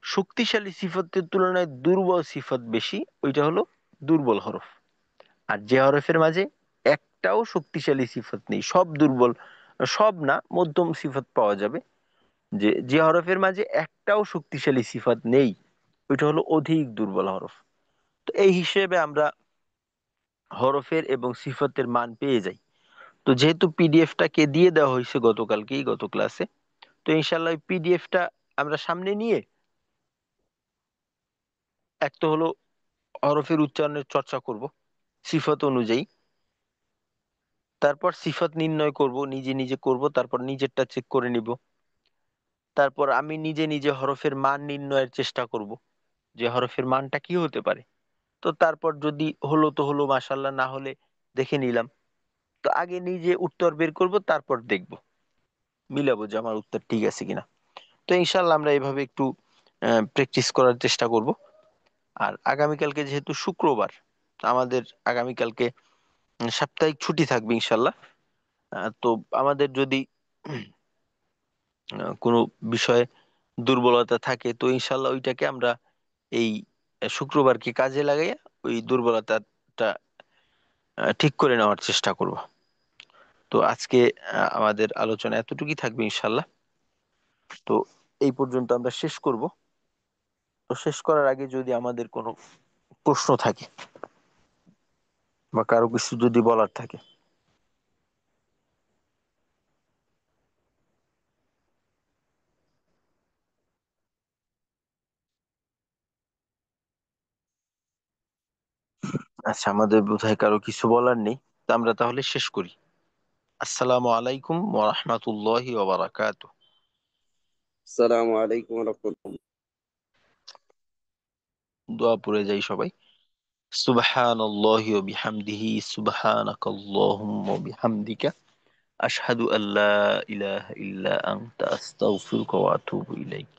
শক্তিশালী সিফতের তুলনায় দুর্বল সিফত বেশি, ওইটা হলো দুর্বল হরফ। আর যে হরফের মাঝে একটাও শক্তিশালী সিফত নেই, সব দুর্বল, সব না, মধ্যম সিফত পাওয়া যাবে, যে যে হরফের মাঝে একটাও শক্তিশালী সিফাত নেই, ওইটা হলো অধিক দুর্বল হরফ। তো এই হিসেবে আমরা হরফের এবং সিফাতের মান পেয়ে যাই। তো যেহেতু পিডিএফটাকে দিয়ে দেওয়া হয়েছে গতকালকেই, গত ক্লাসে, তো ইনশাল্লাহ ওই পিডিএফটা আমরা সামনে নিয়ে এক তো হলো হরফের উচ্চারণের চর্চা করব সিফাত অনুযায়ী, তারপর সিফাত নির্ণয় করব, নিজে নিজে করব, তারপর নিজেরটা চেক করে নিব, তারপর আমি নিজে নিজে হরফের মান নির্ণয়ের চেষ্টা করব যে হরফের মানটা কি হতে পারে। তো তারপর যদি হলো তো হলো, মাশাল্লাহ, না হলে দেখে নিলাম। তো আগে নিজে উত্তর বের করব, তারপর দেখব, মিলাবো যে আমার উত্তর ঠিক আছে কিনা। তো ইনশাল্লাহ আমরা এভাবে একটু প্র্যাকটিস করার চেষ্টা করব। আর আগামীকালকে যেহেতু শুক্রবার, আমাদের আগামীকালকে সাপ্তাহিক ছুটি থাকবে ইনশাল্লাহ। তো আমাদের যদি কোনো বিষয়ে দুর্বলতা থাকে তো ইনশাল্লাহ ওইটাকে আমরা এই শুক্রবারকে কাজে লাগাইয়া ওই দুর্বলতাটা ঠিক করে নেওয়ার চেষ্টা করব। তো আজকে আমাদের আলোচনা এতটুকুই থাকবে ইনশাল্লাহ। তো এই পর্যন্ত আমরা শেষ করব। তো শেষ করার আগে যদি আমাদের কোনো প্রশ্ন থাকে বা কারো কিছু যদি বলার থাকে। আচ্ছা, আমাদের বোধহয় কারো কিছু বলার নেই, তা আমরা তাহলে শেষ করি। আসসালামু আলাইকুম ওয়া রাহমাতুল্লাহি ওয়া বারাকাতুহু। السلام عليكم ورحمة الله. দোয়া পড়ে যাই সবাই। সুবহানাল্লাহি ওয়া বিহামদিহি, সুবহানাকাল্লাহুম্মা ওয়া বিহামদিকা, আশহাদু আল্লা ইলাহা ইল্লা আনতা, আস্তাগফিরুকা ওয়া আতুবু ইলাইক।